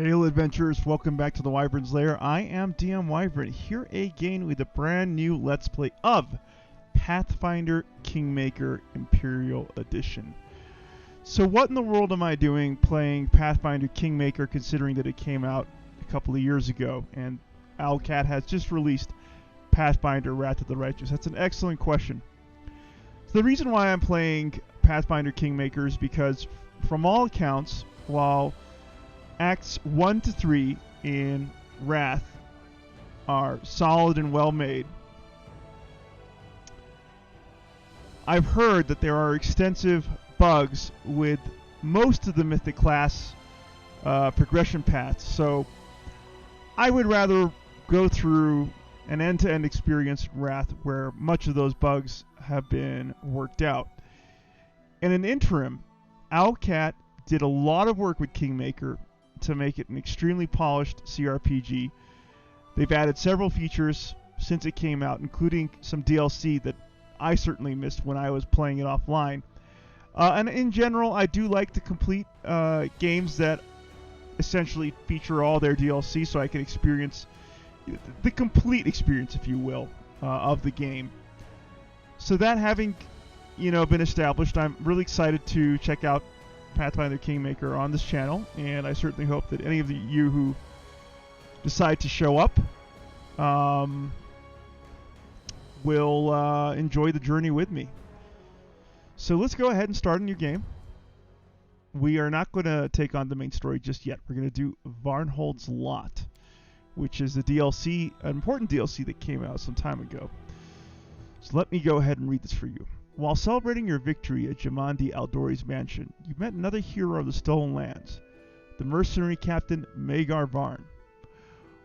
Hail adventurers, welcome back to the Wyvern's Lair. I am DM Wyvern, here again with a brand new Let's Play of Pathfinder Kingmaker Imperial Edition. So what in the world am I doing playing Pathfinder Kingmaker, considering that it came out a couple of years ago and Owlcat has just released Pathfinder Wrath of the Righteous? That's an excellent question. So the reason why I'm playing Pathfinder Kingmaker is because, from all accounts, while Acts 1 to 3 in Wrath are solid and well made, I've heard that there are extensive bugs with most of the Mythic class progression paths. So I would rather go through an end-to-end experience in Wrath where much of those bugs have been worked out. In an interim, Owlcat did a lot of work with Kingmaker to make it an extremely polished CRPG. They've added several features since it came out, including some DLC that I certainly missed when I was playing it offline. And in general, I do like to complete games that essentially feature all their DLC, so I can experience the complete experience, if you will, of the game. So that having, been established, I'm really excited to check out Pathfinder Kingmaker on this channel, and I certainly hope that any of you who decide to show up will enjoy the journey with me. So let's go ahead and start a new game. We are not going to take on the main story just yet. We're going to do Varnhold's Lot, which is the DLC, an important DLC that came out some time ago. So let me go ahead and read this for you. While celebrating your victory at Jamandi Aldori's mansion, you met another hero of the Stolen Lands, the mercenary captain Magar Varn.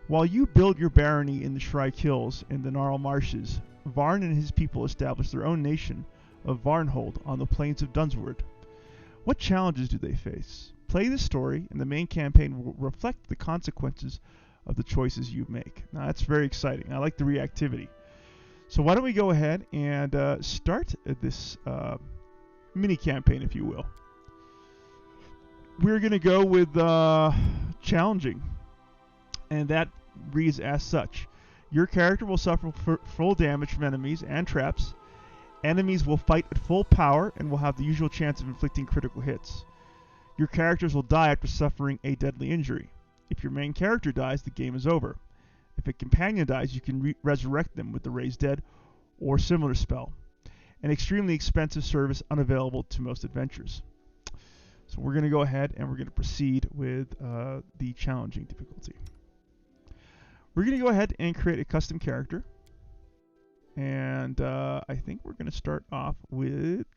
While you build your barony in the Shrike Hills and the Gnarl Marshes, Varn and his people established their own nation of Varnhold on the plains of Dunsword. What challenges do they face? Play the story, and the main campaign will reflect the consequences of the choices you make. Now that's very exciting. I like the reactivity. So why don't we go ahead and start this mini campaign, if you will. We're going to go with challenging, and that reads as such. Your character will suffer full damage from enemies and traps. Enemies will fight at full power and will have the usual chance of inflicting critical hits. Your characters will die after suffering a deadly injury. If your main character dies, the game is over. If a companion dies, you can resurrect them with the Raise Dead or similar spell. An extremely expensive service unavailable to most adventurers. So we're going to go ahead and we're going to proceed with the challenging difficulty. We're going to go ahead and create a custom character. And I think we're going to start off with...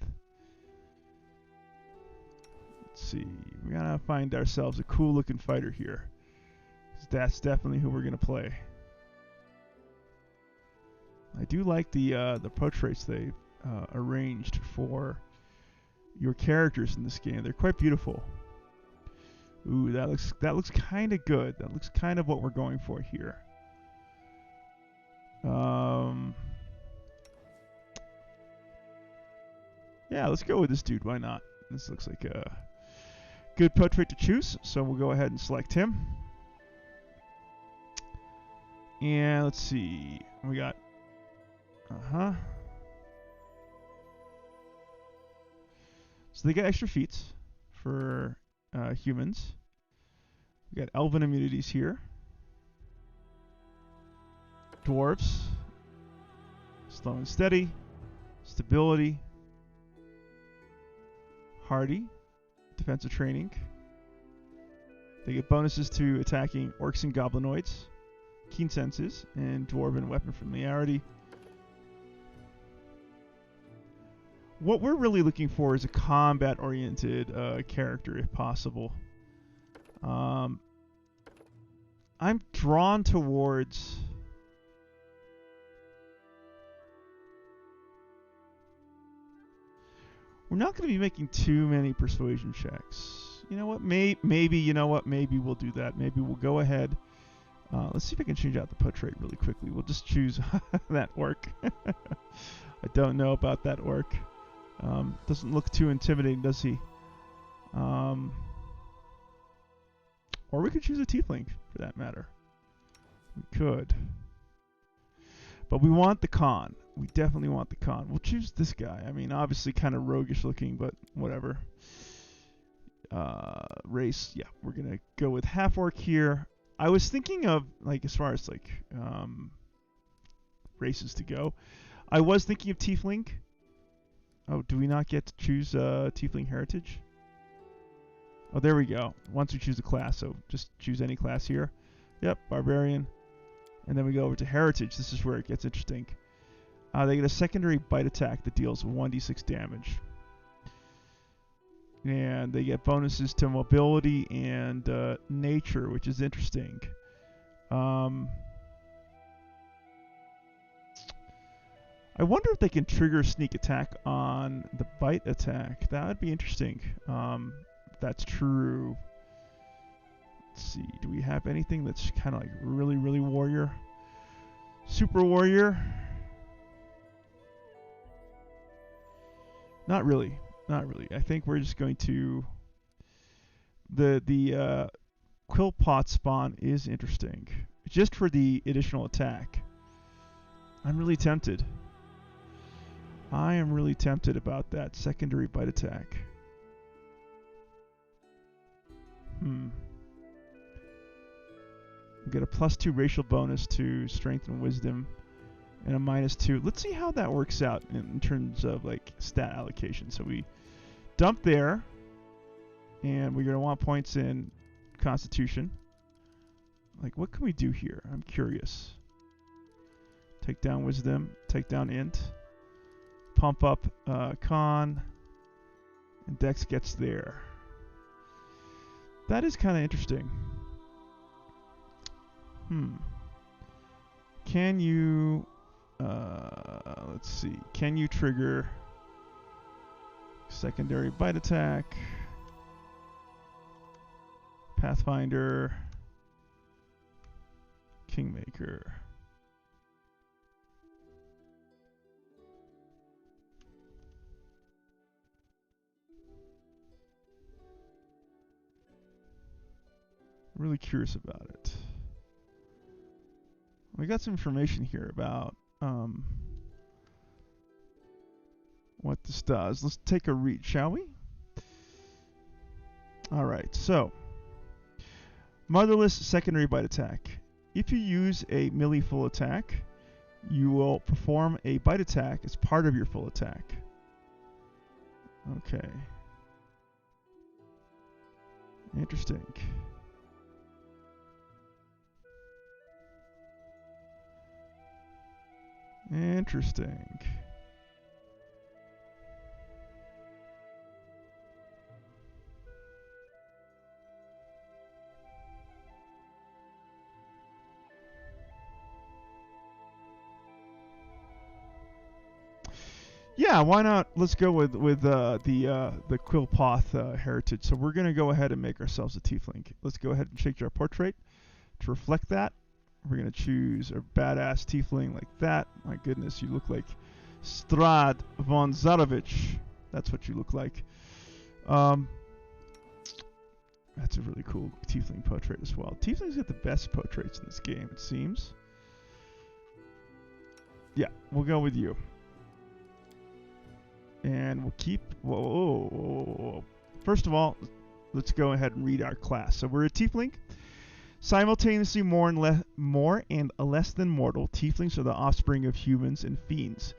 Let's see. We're going to find ourselves a cool looking fighter here. That's definitely who we're going to play. I do like the portraits they've arranged for your characters in this game. They're quite beautiful. Ooh, that looks kind of good. That looks kind of what we're going for here. Yeah, let's go with this dude. Why not? This looks like a good portrait to choose. So we'll go ahead and select him. And let's see. We got... So they get extra feats for humans. We got elven immunities here. Dwarves. Slow and steady. Stability. Hardy. Defensive training. They get bonuses to attacking orcs and goblinoids. Keen senses, and dwarven weapon familiarity. What we're really looking for is a combat-oriented character, if possible. I'm drawn towards... We're not going to be making too many persuasion checks. You know what? Maybe we'll do that. Maybe we'll go ahead... let's see if I can change out the portrait really quickly. We'll just choose that orc. I don't know about that orc. Doesn't look too intimidating, does he? Or we could choose a tiefling, for that matter. We could. But we want the con. We definitely want the con. We'll choose this guy. I mean, obviously kind of roguish looking, but whatever. Race, yeah, we're going to go with half-orc here. I was thinking of, like, as far as, like, races to go, I was thinking of tiefling. Oh, do we not get to choose tiefling heritage? Oh, there we go. Once we choose a class, so just choose any class here. Yep, barbarian. And then we go over to heritage. This is where it gets interesting. They get a secondary bite attack that deals 1d6 damage. And they get bonuses to mobility and nature, which is interesting. I wonder if they can trigger sneak attack on the bite attack. That would be interesting. If that's true. Let's see. Do we have anything that's kind of like really, really warrior? Super warrior? Not really. Not really. I think we're just going to... The quill pot spawn is interesting. Just for the additional attack. I'm really tempted. I am really tempted about that secondary bite attack. We get a +2 racial bonus to strength and wisdom, and a -2. Let's see how that works out in terms of like stat allocation. So we dump there, and we're gonna want points in Constitution. Like, what can we do here? I'm curious. Take down wisdom. Take down int. Pump up con, and Dex gets there. That is kind of interesting. Can you, let's see, can you trigger secondary bite attack, Pathfinder, Kingmaker? Really curious about it. We got some information here about what this does. Let's take a read, shall we? Alright, so Motherless secondary bite attack. If you use a melee full attack, you will perform a bite attack as part of your full attack. Okay. Interesting. Interesting. Yeah, why not? Let's go with the Quillpoth heritage. So we're gonna go ahead and make ourselves a tiefling. Let's go ahead and change our portrait to reflect that. We're gonna choose a badass tiefling like that. My goodness, you look like Strad von Zarovich. That's what you look like. That's a really cool tiefling portrait as well. Tieflings get the best portraits in this game, it seems. Yeah, we'll go with you. And we'll keep... Whoa. First of all, let's go ahead and read our class. So we're a tiefling. Simultaneously more and less than mortal, tieflings are the offspring of humans and fiends.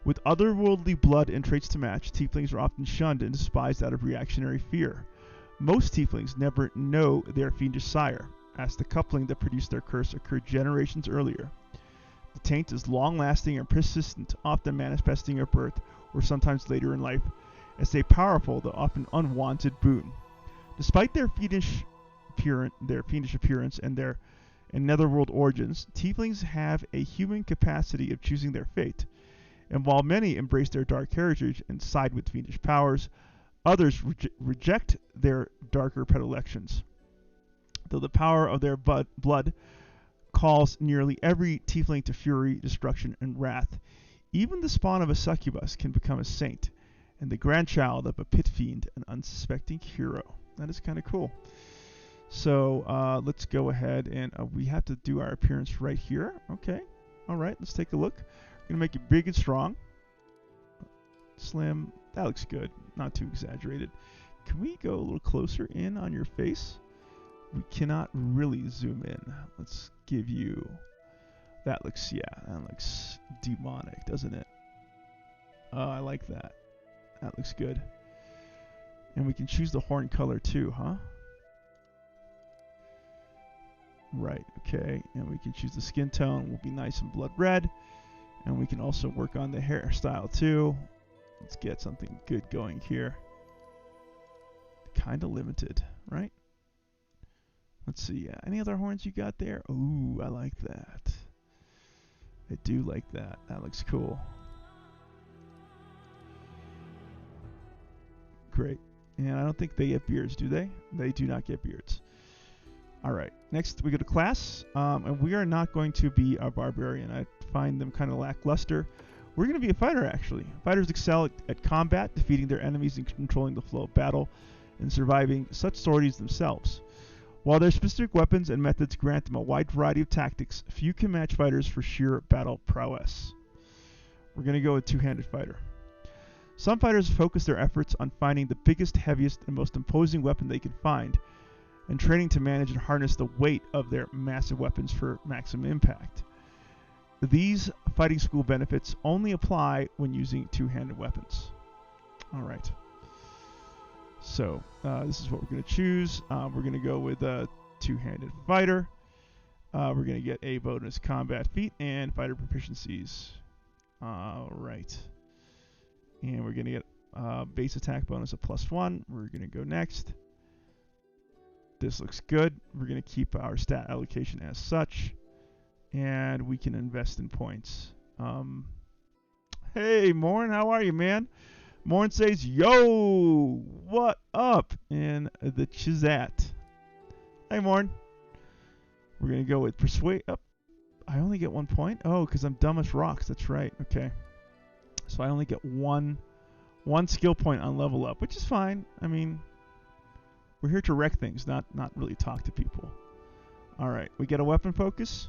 With otherworldly blood and traits to match, tieflings are often shunned and despised out of reactionary fear. Most tieflings never know their fiendish sire, as the coupling that produced their curse occurred generations earlier. The taint is long-lasting and persistent, often manifesting at birth or sometimes later in life, as a powerful though often unwanted boon. Despite their fiendish appearance and their netherworld origins, tieflings have a human capacity of choosing their fate, and while many embrace their dark heritage and side with fiendish powers, others reject their darker predilections. Though the power of their blood calls nearly every tiefling to fury, destruction, and wrath, even the spawn of a succubus can become a saint, and the grandchild of a pit fiend an unsuspecting hero. That is kind of cool. So let's go ahead and we have to do our appearance right here. Okay. All right. Let's take a look. We're gonna make it big and strong. Slim. That looks good. Not too exaggerated. Can we go a little closer in on your face? We cannot really zoom in. Let's give you. That looks, yeah, that looks demonic, doesn't it? Oh, I like that. That looks good. And we can choose the horn color too, huh? Right, okay. And we can choose the skin tone. Will be nice and blood red. And we can also work on the hairstyle too. Let's get something good going here. Kind of limited, right? Let's see. Any other horns you got there? Ooh, I like that. I do like that. That looks cool. Great. And I don't think they get beards, do they? They do not get beards. All right. Next, we go to class. And we are not going to be a barbarian. I find them kind of lackluster. We're going to be a fighter, actually. Fighters excel at combat, defeating their enemies and controlling the flow of battle, and surviving such sorties themselves. While their specific weapons and methods grant them a wide variety of tactics, few can match fighters for sheer battle prowess. We're going to go with two-handed fighter. Some fighters focus their efforts on finding the biggest, heaviest, and most imposing weapon they can find, and training to manage and harness the weight of their massive weapons for maximum impact. These fighting school benefits only apply when using two-handed weapons. All right. So this is what we're going to choose. We're going to go with a two-handed fighter. We're going to get a bonus combat feat and fighter proficiencies. All right. And we're going to get base attack bonus of +1. We're going to go next. This looks good. We're going to keep our stat allocation as such. And we can invest in points. Hey, Morn, how are you, man? Morn says, yo, what up in the Chizat? Hey, Morn. We're going to go with Persuade. Oh, I only get 1 point? Oh, because I'm dumb as rocks. That's right. Okay. So I only get one skill point on level up, which is fine. I mean, we're here to wreck things, not really talk to people. All right. We get a weapon focus.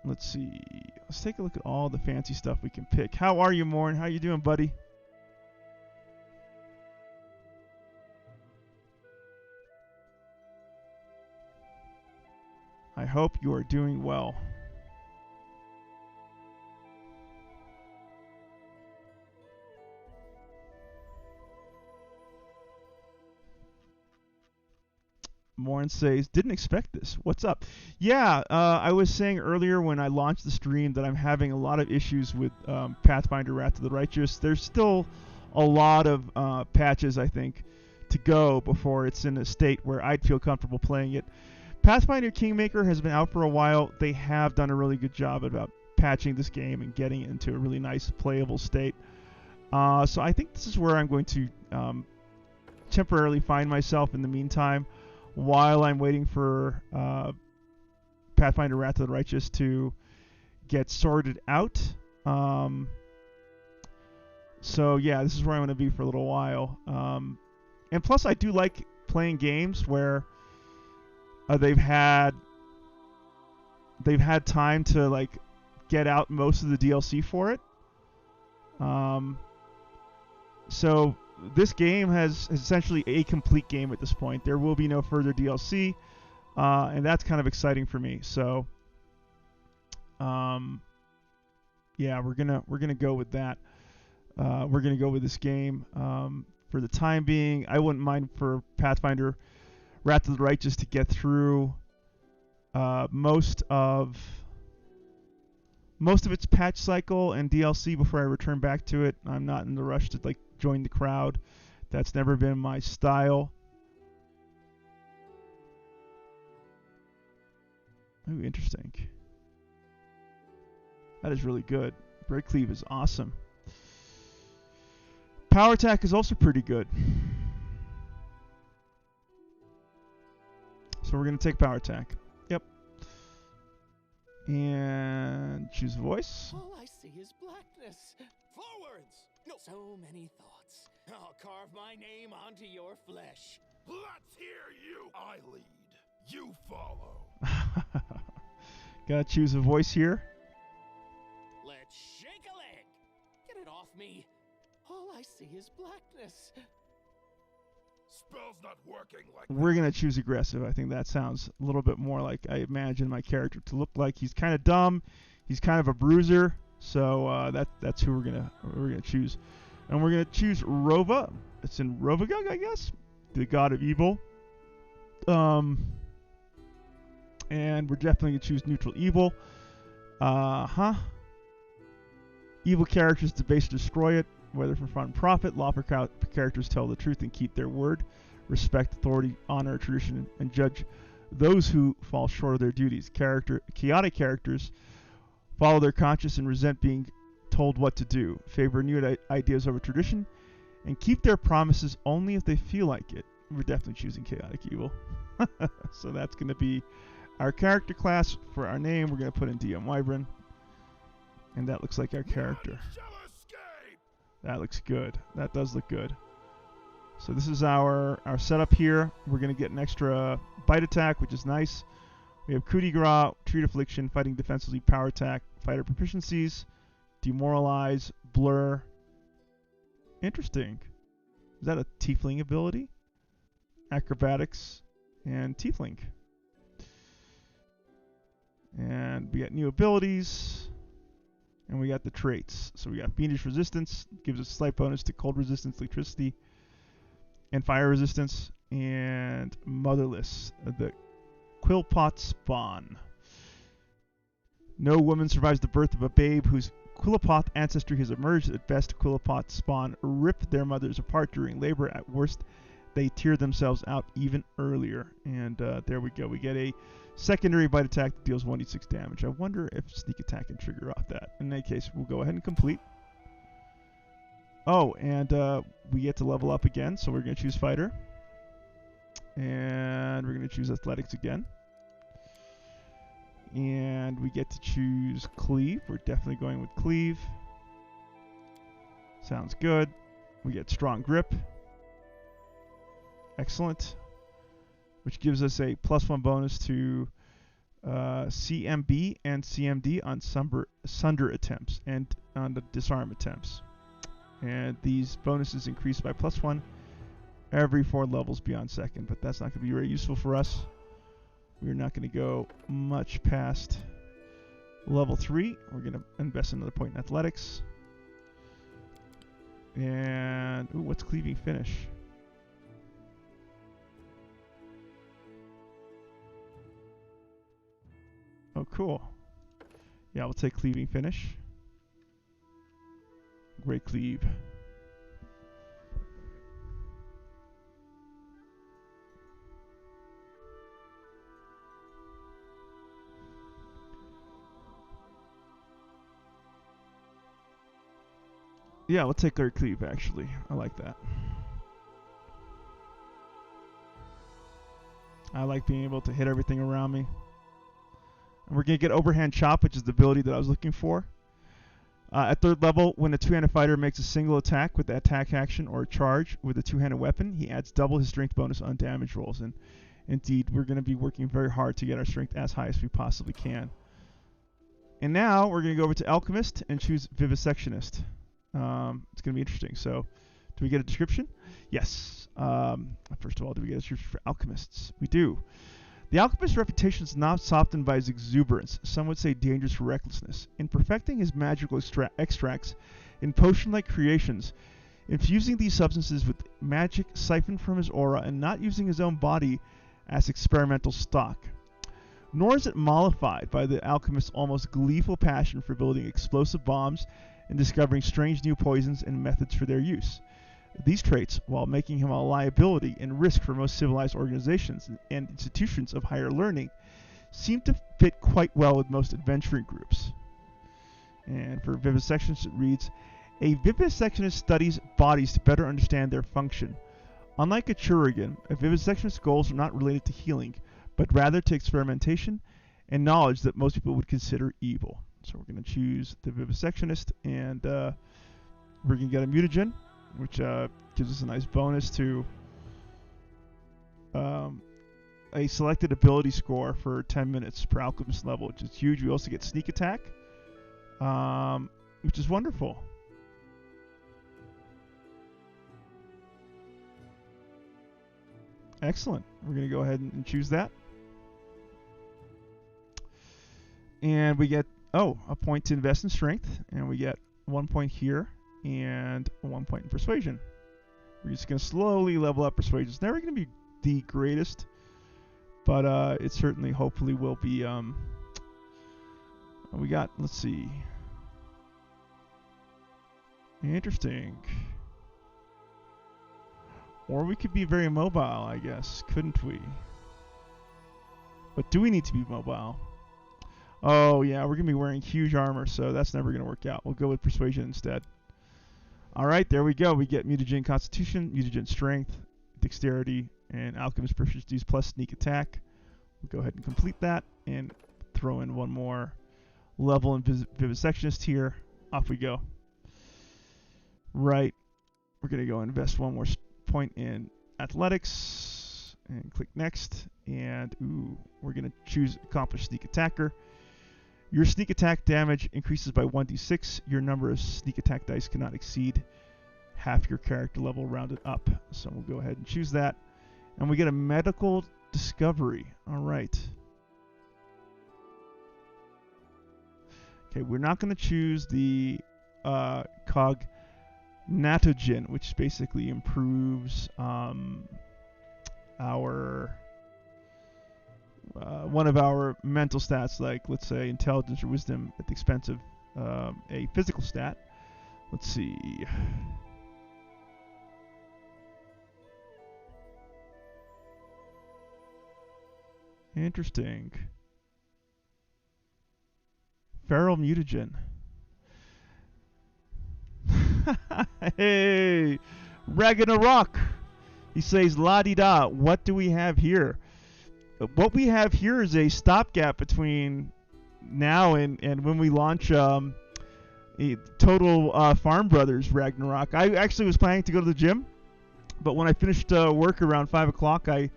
Let's see. Let's take a look at all the fancy stuff we can pick. How are you, Morn? How you doing, buddy? I hope you are doing well. Morn says, didn't expect this. What's up? Yeah, I was saying earlier when I launched the stream that I'm having a lot of issues with Pathfinder Wrath of the Righteous. There's still a lot of patches, I think, to go before it's in a state where I'd feel comfortable playing it. Pathfinder Kingmaker has been out for a while. They have done a really good job about patching this game and getting it into a really nice playable state. So I think this is where I'm going to temporarily find myself in the meantime, while I'm waiting for Pathfinder Wrath of the Righteous to get sorted out. So yeah, this is where I'm going to be for a little while. And plus, I do like playing games where they've had time to like get out most of the DLC for it. So this game is essentially a complete game at this point. There will be no further DLC, and that's kind of exciting for me. So, yeah, we're gonna go with that. We're gonna go with this game for the time being. I wouldn't mind for Pathfinder Wrath of the Righteous to get through most of its patch cycle and DLC before I return back to it. I'm not in the rush to like join the crowd. That's never been my style. Ooh, interesting. That is really good. Break Cleave is awesome. Power Attack is also pretty good. So we're going to take Power Attack. Yep. And choose voice. All I see is blackness. Forwards! No. So many thoughts. I'll carve my name onto your flesh. Let's hear you. I lead. You follow. Gotta choose a voice here. Let's shake a leg. Get it off me. All I see is blackness. Spell's not working like We're that. gonna choose aggressive. I think that sounds a little bit more like I imagine my character to look like. He's kind of dumb. He's kind of a bruiser. So that's who we're gonna choose, and we're gonna choose Rova. It's in Rovagug, I guess, the god of evil. And we're definitely gonna choose neutral evil. Evil characters debase or destroy it, whether for fun and profit. Lawful characters tell the truth and keep their word, respect authority, honor tradition, and judge those who fall short of their duties. Chaotic characters follow their conscience and resent being told what to do, favor new ideas over tradition, and keep their promises only if they feel like it. We're definitely choosing chaotic evil. So that's going to be our character class. For our name, we're going to put in DM Wyvern. And that looks like our character. None shall escape. That looks good. That does look good. So this is our setup here. We're going to get an extra bite attack, which is nice. We have coup de grace, treat affliction, fighting defensively, power attack, fighter proficiencies, demoralize, blur. Interesting. Is that a tiefling ability? Acrobatics and tiefling. And we got new abilities. And we got the traits. So we got fiendish resistance, gives us a slight bonus to cold resistance, electricity, and fire resistance. And motherless, the Quillpot spawn. No woman survives the birth of a babe whose Quillpot ancestry has emerged. At best, Quillpot spawn rip their mothers apart during labor. At worst, they tear themselves out even earlier. And there we go. We get a secondary bite attack that deals 1d6 damage. I wonder if sneak attack can trigger off that. In any case, we'll go ahead and complete. Oh, and we get to level up again, so we're going to choose fighter. And we're going to choose athletics again. And we get to choose cleave. We're definitely going with cleave. Sounds good. We get strong grip. Excellent. Which gives us a +1 bonus to CMB and CMD on sunder attempts and on the disarm attempts. And these bonuses increase by +1 every 4 levels beyond second, but that's not going to be very useful for us. We're not going to go much past level 3. We're going to invest another point in athletics. And ooh, what's cleaving finish? Oh, cool. Yeah, we'll take cleaving finish. Great cleave. Yeah, we'll take our cleave, actually. I like that. I like being able to hit everything around me. And we're going to get Overhand Chop, which is the ability that I was looking for. At 3rd level, when a two-handed fighter makes a single attack with the attack action or a charge with a two-handed weapon, he adds double his strength bonus on damage rolls. And indeed, we're going to be working very hard to get our strength as high as we possibly can. And now, we're going to go over to Alchemist and choose Vivisectionist. It's going to be interesting. So, do we get a description? Yes. First of all, do we get a description for Alchemists? We do. The alchemist's reputation is not softened by his exuberance, some would say dangerous recklessness. In perfecting his magical extracts in potion-like creations, infusing these substances with magic siphoned from his aura and not using his own body as experimental stock. Nor is it mollified by the alchemist's almost gleeful passion for building explosive bombs and discovering strange new poisons and methods for their use. These traits, while making him a liability and risk for most civilized organizations and institutions of higher learning, seem to fit quite well with most adventuring groups. And for vivisectionist, it reads, a vivisectionist studies bodies to better understand their function. Unlike a chirurgeon, a vivisectionist's goals are not related to healing, but rather to experimentation and knowledge that most people would consider evil. So we're going to choose the vivisectionist, and we're going to get a mutagen, which gives us a nice bonus to a selected ability score for 10 minutes per alchemist level, which is huge. We also get sneak attack, which is wonderful. Excellent. We're going to go ahead and choose that. And we get, a point to invest in strength. And we get 1 point here and 1 point in persuasion. We're just going to slowly level up persuasion. It's never going to be the greatest, but it certainly, hopefully, will be. We got, let's see. Interesting. Or we could be very mobile, I guess, couldn't we? But do we need to be mobile? Oh, yeah, we're going to be wearing huge armor, so that's never going to work out. We'll go with persuasion instead. All right, there we go. We get mutagen constitution, mutagen strength, dexterity, and alchemist proficiencies plus sneak attack. We'll go ahead and complete that and throw in one more level in vivisectionist here. Off we go. Right. We're going to go invest one more point in athletics and click next. And we're going to choose accomplish sneak attacker. Your sneak attack damage increases by 1d6. Your number of sneak attack dice cannot exceed half your character level rounded up. So we'll go ahead and choose that. And we get a medical discovery. All right. Okay, we're not going to choose the cognatogen, which basically improves our one of our mental stats, like let's say intelligence or wisdom, at the expense of a physical stat. Let's see. Interesting. Feral mutagen. Hey, Ragnarok. He says, la-di-da, what do we have here? What we have here is a stopgap between now and when we launch a total Farm Brothers Ragnarok. I actually was planning to go to the gym, but when I finished work around 5 o'clock, I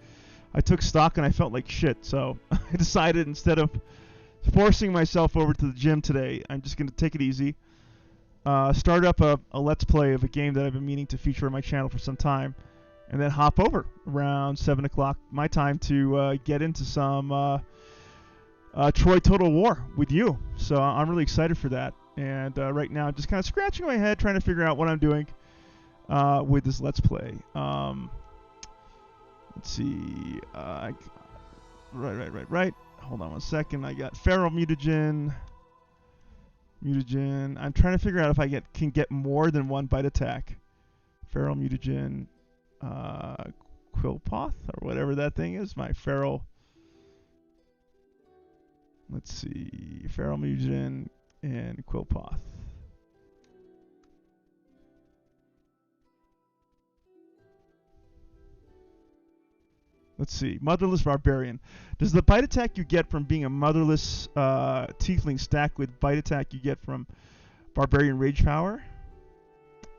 took stock and I felt like shit. So I decided, instead of forcing myself over to the gym today, I'm just going to take it easy. Start up a Let's Play of a game that I've been meaning to feature on my channel for some time, and then hop over around 7 o'clock my time to get into some Troy Total War with you. So I'm really excited for that. And right now I'm just kind of scratching my head trying to figure out what I'm doing with this Let's Play. Let's see. Right. Hold on one second. I got Feral Mutagen. I'm trying to figure out if I can get more than one bite attack. Feral Mutagen, Quillpoth, or whatever that thing is. My Feral. Let's see. Feral Mutagen and Quillpoth. Let's see. Motherless Barbarian. Does the bite attack you get from being a motherless tiefling stack with bite attack you get from Barbarian Rage Power?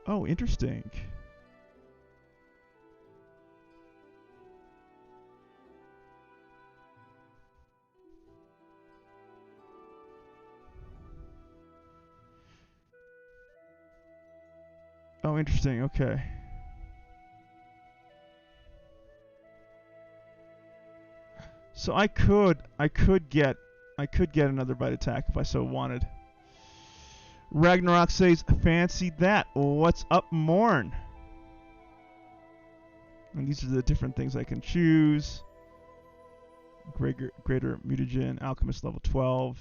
Oh, interesting. Oh, interesting. Okay. So I could get another bite attack if I so wanted. Ragnarok says, fancy that. What's up, Morn? And these are the different things I can choose. Greater mutagen, alchemist level 12.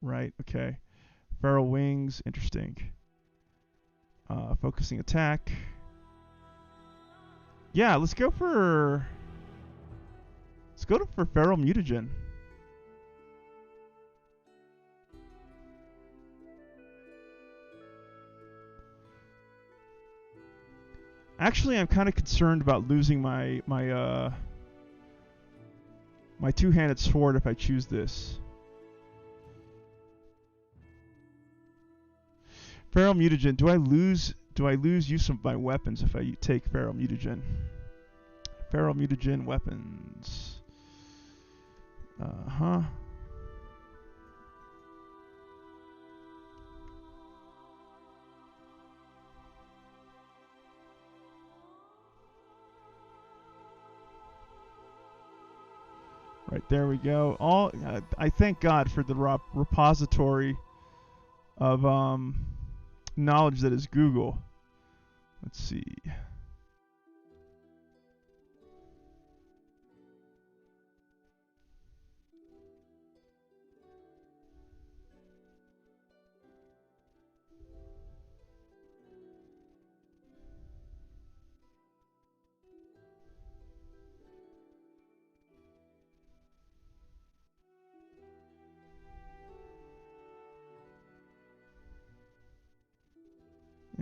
Right, okay. Feral wings, interesting. Focusing attack. Yeah, let's go for Feral Mutagen. Actually, I'm kind of concerned about losing my two-handed sword if I choose this. Feral Mutagen. Do I lose use of my weapons if I take Feral Mutagen? Feral mutagen weapons. Uh-huh. Right, there we go. All I thank God for the repository of knowledge that is Google. Let's see.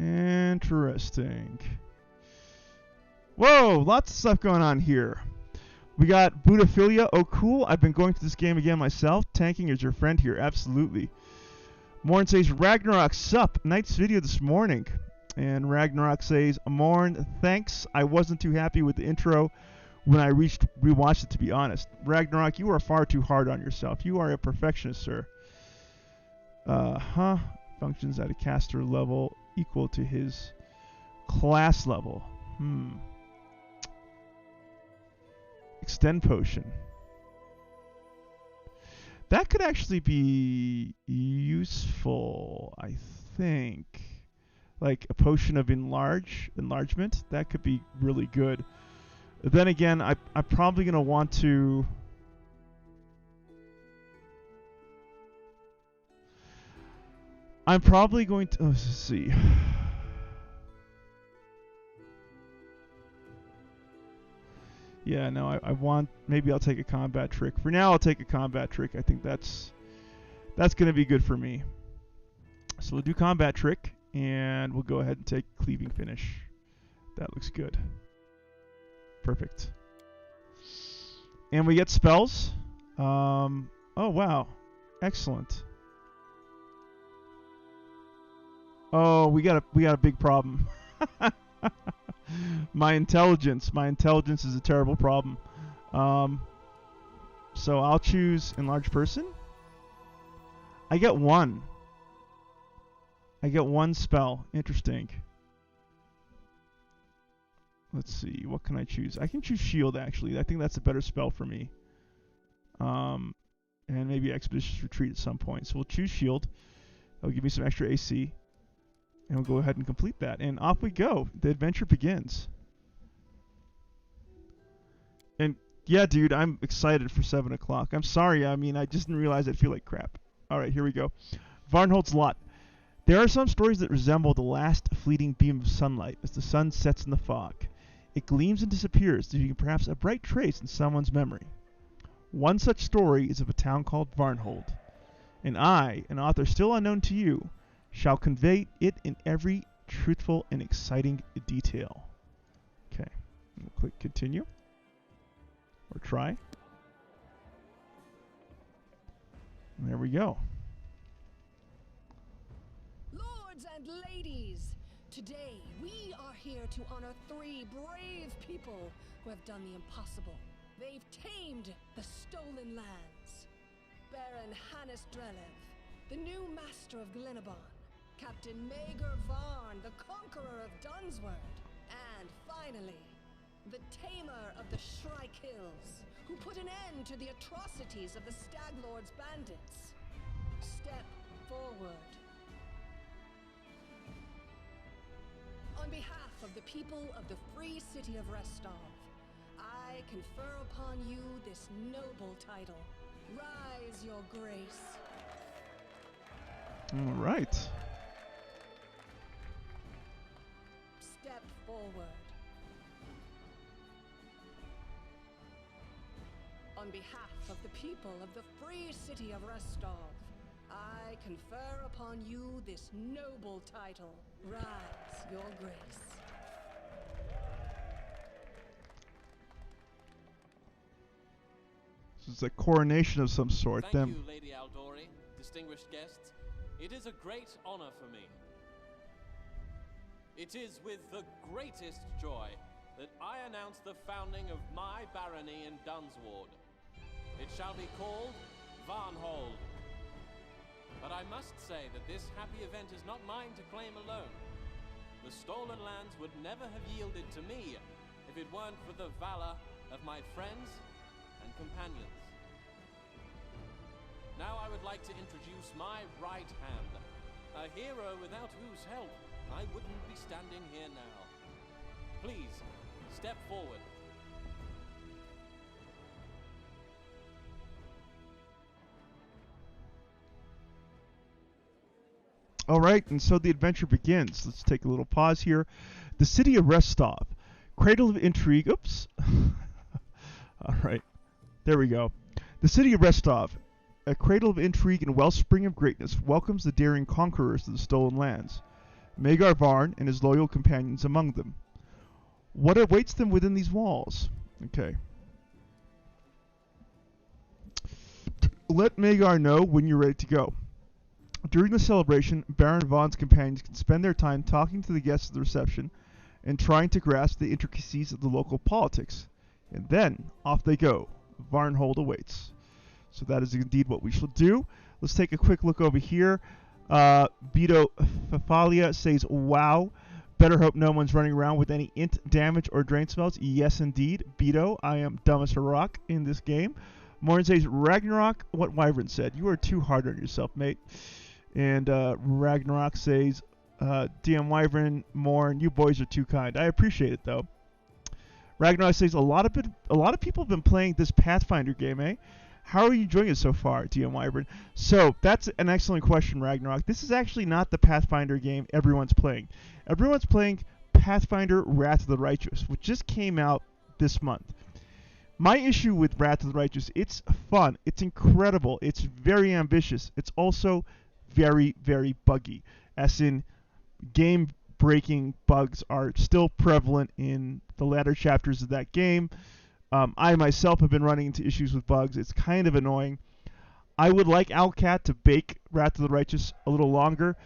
Interesting. Whoa, lots of stuff going on here. We got Budaphilia. Oh, cool. I've been going through this game again myself. Tanking is your friend here. Absolutely. Morn says, Ragnarok, sup? Night's video this morning. And Ragnarok says, Morn, thanks. I wasn't too happy with the intro when I rewatched it, to be honest. Ragnarok, you are far too hard on yourself. You are a perfectionist, sir. Functions at a caster level equal to his class level. Extend potion. That could actually be useful, I think. Like a potion of enlargement. That could be really good. Then again, I'm probably going to want to... I'm probably going to... let's see. Yeah, no, I want... maybe I'll take a combat trick. For now, I'll take a combat trick. I think that's going to be good for me. So we'll do combat trick, and we'll go ahead and take cleaving finish. That looks good. Perfect. And we get spells. Oh, wow. Excellent. Oh, we got a big problem. My intelligence is a terrible problem. So I'll choose enlarged person. I get one spell. Interesting. Let's see, what can I choose? I can choose shield, actually. I think that's a better spell for me. And maybe expeditious retreat at some point. So we'll choose shield. That'll give me some extra AC. And we'll go ahead and complete that. And off we go. The adventure begins. And yeah, dude, I'm excited for 7 o'clock. I'm sorry, I mean, I just didn't realize I'd feel like crap. Alright, here we go. Varnhold's Lot. There are some stories that resemble the last fleeting beam of sunlight as the sun sets in the fog. It gleams and disappears, leaving perhaps a bright trace in someone's memory. One such story is of a town called Varnhold. And I, an author still unknown to you, shall convey it in every truthful and exciting detail. Okay, we'll click continue. Or try. And there we go. Lords and ladies, today we are here to honor 3 brave people who have done the impossible. They've tamed the stolen lands. Baron Hannes Drelev, the new master of Glenabon. Captain Mager Varn, the conqueror of Dunsword. And finally, the tamer of the Shrike Hills, who put an end to the atrocities of the Stag Lord's bandits. Step forward. On behalf of the people of the free city of Restov, I confer upon you this noble title. Rise, your grace. All right. Step forward. On behalf of the people of the free city of Restov, I confer upon you this noble title. Rise, your grace. This is a coronation of some sort. Thank you, Lady Aldori, distinguished guests. It is a great honor for me. It is with the greatest joy that I announce the founding of my barony in Dunsward. It shall be called Varnhold. But I must say that this happy event is not mine to claim alone. The stolen lands would never have yielded to me if it weren't for the valor of my friends and companions. Now I would like to introduce my right hand, a hero without whose help I wouldn't be standing here now. Please, step forward. All right, and so the adventure begins. Let's take a little pause here. The city of Restov, cradle of intrigue. Oops. All right, there we go. The city of Restov, a cradle of intrigue and wellspring of greatness, welcomes the daring conquerors of the stolen lands. Magar Varn and his loyal companions among them. What awaits them within these walls? Okay. Let Magar know when you're ready to go. During the celebration, Baron Vaughn's companions can spend their time talking to the guests at the reception and trying to grasp the intricacies of the local politics. And then, off they go. Varnhold awaits. So that is indeed what we shall do. Let's take a quick look over here. Beto Fafalia says, wow. Better hope no one's running around with any int damage or drain spells. Yes, indeed. Beto, I am dumb as a rock in this game. Morn says, Ragnarok, what Wyvern said. You are too hard on yourself, mate. And Ragnarok says, DM Wyvern, Morn, you boys are too kind. I appreciate it, though. Ragnarok says, a lot of people have been playing this Pathfinder game, eh? How are you enjoying it so far, DM Wyvern? So, that's an excellent question, Ragnarok. This is actually not the Pathfinder game everyone's playing. Everyone's playing Pathfinder Wrath of the Righteous, which just came out this month. My issue with Wrath of the Righteous, it's fun, it's incredible, it's very ambitious, it's also very, very buggy. As in, game-breaking bugs are still prevalent in the latter chapters of that game. I myself have been running into issues with bugs. It's kind of annoying. I would like Owlcat to bake Wrath of the Righteous a little longer.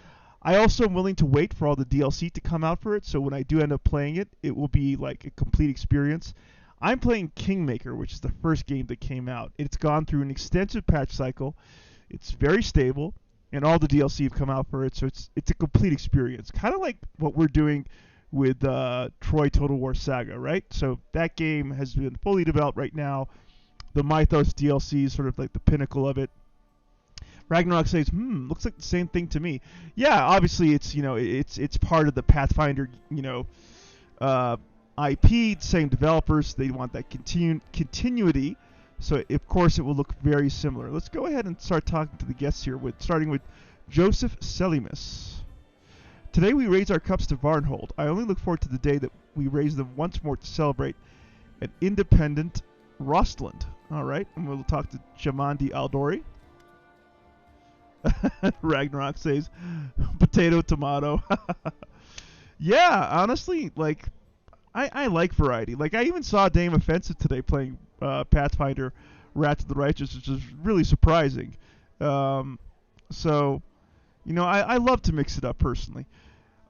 I also am willing to wait for all the DLC to come out for it, so when I do end up playing it, it will be like a complete experience. I'm playing Kingmaker, which is the first game that came out. It's gone through an extensive patch cycle. It's very stable, and all the DLC have come out for it, so it's a complete experience. Kind of like what we're doing with Troy Total War Saga, right? So that game has been fully developed right now. The Mythos DLC is sort of like the pinnacle of it. Ragnarok says, looks like the same thing to me. Yeah, obviously it's, it's part of the Pathfinder, IP, same developers. They want that continuity. So, of course, it will look very similar. Let's go ahead and start talking to the guests here, starting with Joseph Selimus. Today we raise our cups to Varnhold. I only look forward to the day that we raise them once more to celebrate an independent Rostland. All right, and we'll talk to Jamandi Aldori. Ragnarok says, potato, tomato. Yeah, honestly, like, I like variety. Like, I even saw Dame Offensive today playing Pathfinder Wrath of the Righteous, which is really surprising. So, I love to mix it up personally.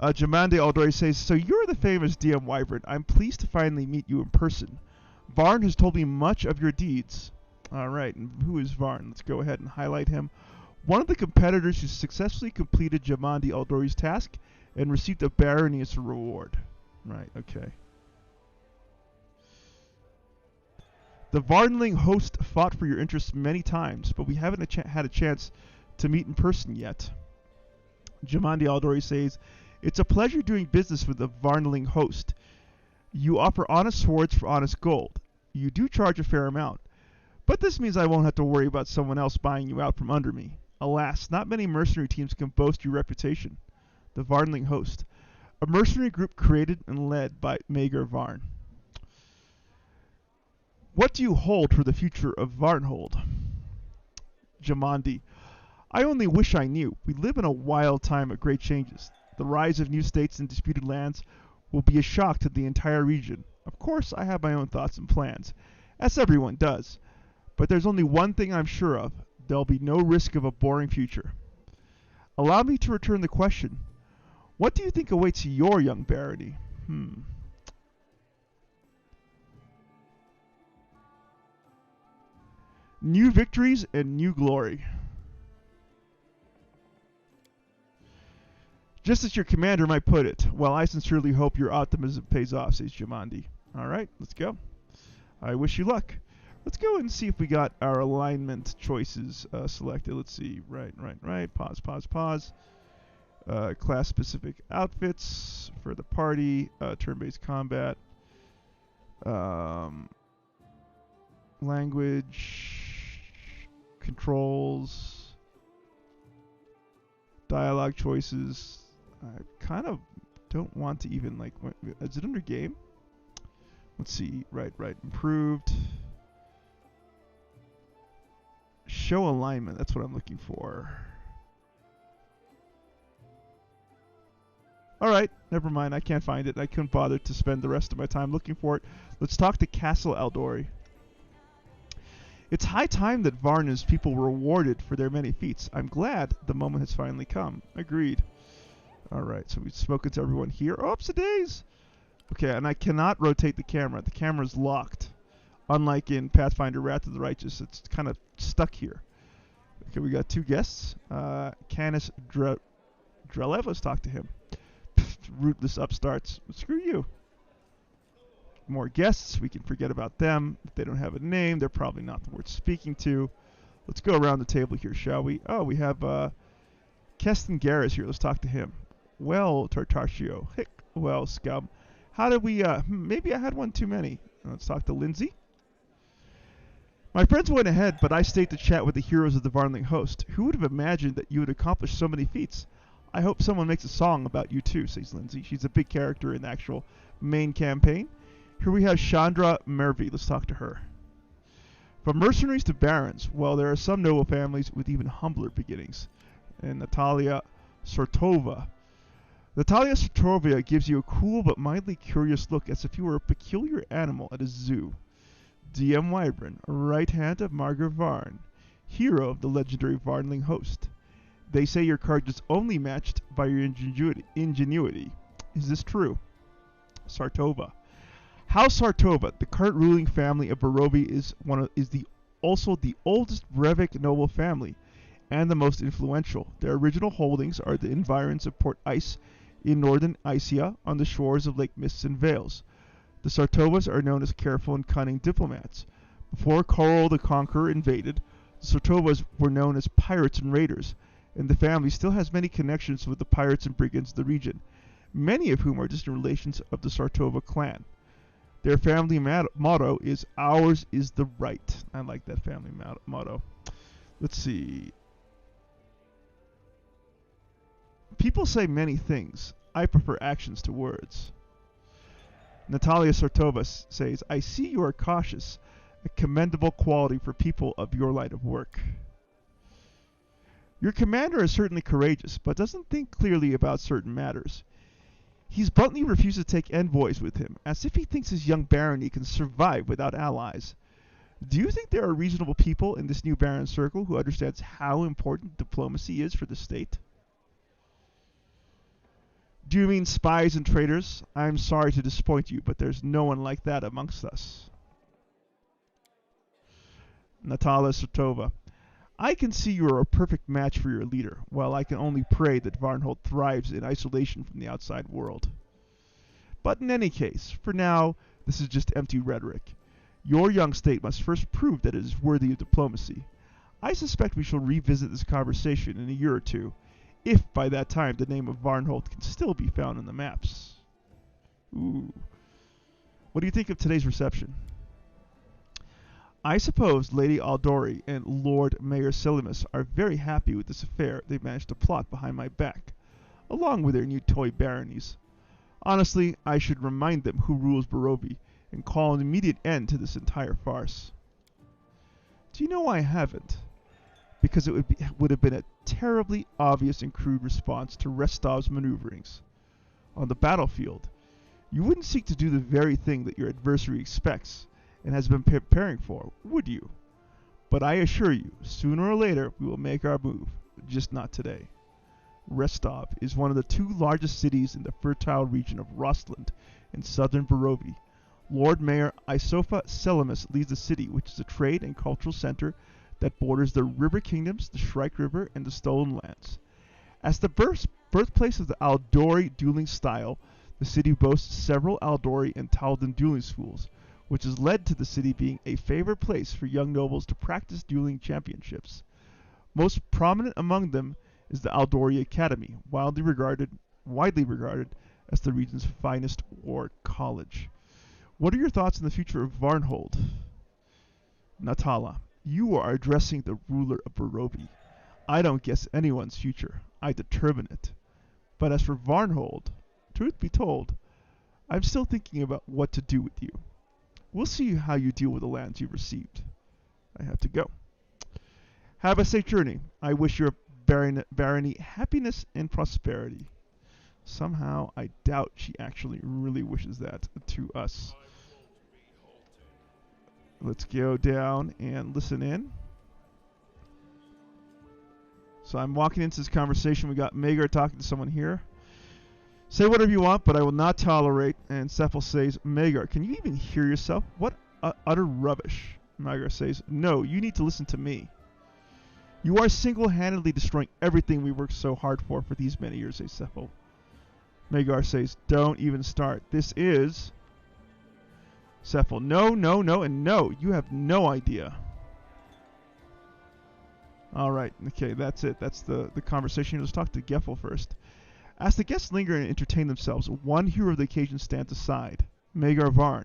Jamande Aldori says, so you're the famous DM Wyvern. I'm pleased to finally meet you in person. Varn has told me much of your deeds. All right, and who is Varn? Let's go ahead and highlight him. One of the competitors who successfully completed Jamandi Aldori's task and received a barony as a reward. Right, okay. The Varnling host fought for your interests many times, but we haven't had a chance to meet in person yet. Jamandi Aldori says, it's a pleasure doing business with the Varnling host. You offer honest swords for honest gold. You do charge a fair amount. But this means I won't have to worry about someone else buying you out from under me. Alas, not many mercenary teams can boast your reputation. The Varnling host. A mercenary group created and led by Magar Varn. What do you hold for the future of Varnhold? Jamandi. I only wish I knew. We live in a wild time of great changes. The rise of new states and disputed lands will be a shock to the entire region. Of course, I have my own thoughts and plans, as everyone does. But there's only one thing I'm sure of. There'll be no risk of a boring future. Allow me to return the question. What do you think awaits your young barony? New victories and new glory. Just as your commander might put it, well, I sincerely hope your optimism pays off, says Jamandi. Alright, let's go. I wish you luck. Let's go and see if we got our alignment choices selected. Let's see. Right. Pause. Class-specific outfits for the party. Turn-based combat. Language. Controls. Dialogue choices. I kind of don't want to even, like... Is it under game? Let's see. Right. Improved. Show alignment. That's what I'm looking for. Alright, never mind. I can't find it. I couldn't bother to spend the rest of my time looking for it. Let's talk to Castle Aldori. It's high time that Varn and his people were rewarded for their many feats. I'm glad the moment has finally come. Agreed. Alright, so we've spoken to everyone here. Oops a days! Okay, and I cannot rotate the camera. The camera's locked. Unlike in Pathfinder Wrath of the Righteous, it's kind of stuck here. Okay, we got two guests. Canis Drelev, let's talk to him. Rootless upstarts. Screw you. More guests. We can forget about them. If they don't have a name, they're probably not worth speaking to. Let's go around the table here, shall we? Oh, we have Keston Garris here. Let's talk to him. Well, Tartartio. Hick. Well, scum. How did we... maybe I had one too many. Let's talk to Lindsay. My friends went ahead, but I stayed to chat with the heroes of the Varnling host. Who would have imagined that you would accomplish so many feats? I hope someone makes a song about you too, says Lindsay. She's a big character in the actual main campaign. Here we have Chandra Murphy. Let's talk to her. From mercenaries to barons, well, there are some noble families with even humbler beginnings. And Natalia Sortova. Natalia Sortova gives you a cool but mildly curious look as if you were a peculiar animal at a zoo. DM Wyvern, right hand of Margaret Varn, hero of the legendary Varnling host. They say your card is only matched by your ingenuity. Is this true? Sartova. House Sartova, the current ruling family of Barovi, is also the oldest Brevik noble family and the most influential. Their original holdings are the environs of Port Ice in northern Isia on the shores of Lake Mists and Vales. The Sartovas are known as careful and cunning diplomats. Before Karol the Conqueror invaded, the Sartovas were known as pirates and raiders, and the family still has many connections with the pirates and brigands of the region, many of whom are distant relations of the Sartova clan. Their family motto is, "Ours is the right." I like that family motto. Let's see. People say many things. I prefer actions to words. Natalia Sartova says, I see you are cautious, a commendable quality for people of your line of work. Your commander is certainly courageous, but doesn't think clearly about certain matters. He's bluntly refused to take envoys with him, as if he thinks his young barony can survive without allies. Do you think there are reasonable people in this new Baron circle who understands how important diplomacy is for the state? Do you mean spies and traitors? I'm sorry to disappoint you, but there's no one like that amongst us. Natalia Sartova. I can see you are a perfect match for your leader, while I can only pray that Varnhold thrives in isolation from the outside world. But in any case, for now, this is just empty rhetoric. Your young state must first prove that it is worthy of diplomacy. I suspect we shall revisit this conversation in a year or two, if by that time the name of Varnhold can still be found in the maps. Ooh. What do you think of today's reception? I suppose Lady Aldori and Lord Mayor Selimus are very happy with this affair they've managed to plot behind my back, along with their new toy baronies. Honestly, I should remind them who rules Barovi and call an immediate end to this entire farce. Do you know why I haven't? Because it would have been a terribly obvious and crude response to Restov's maneuverings. On the battlefield, you wouldn't seek to do the very thing that your adversary expects and has been preparing for, would you? But I assure you, sooner or later we will make our move, just not today. Restov is one of the two largest cities in the fertile region of Rostland in southern Barovi, Lord Mayor Isofa Selamus leads the city, which is a trade and cultural center that borders the River Kingdoms, the Shrike River, and the Stolen Lands. As the birthplace of the Aldori dueling style, the city boasts several Aldori and Taldan dueling schools, which has led to the city being a favorite place for young nobles to practice dueling championships. Most prominent among them is the Aldori Academy, widely regarded as the region's finest war college. What are your thoughts on the future of Varnhold? Natala, you are addressing the ruler of Barovia. I don't guess anyone's future. I determine it. But as for Varnhold, truth be told, I'm still thinking about what to do with you. We'll see how you deal with the lands you've received. I have to go. Have a safe journey. I wish your barony happiness and prosperity. Somehow, I doubt she actually really wishes that to us. Let's go down and listen in. So I'm walking into this conversation. We got Magar talking to someone here. Say whatever you want, but I will not tolerate. And Cephal says, Magar, can you even hear yourself? What utter rubbish. Magar says, no, you need to listen to me. You are single-handedly destroying everything we worked so hard for these many years, says Cephal. Magar says, don't even start. This is... Cephal, no, and no. You have no idea. Alright, okay, that's it. That's the conversation. Let's talk to Geffel first. As the guests linger and entertain themselves, one hero of the occasion stands aside. Magar Varn,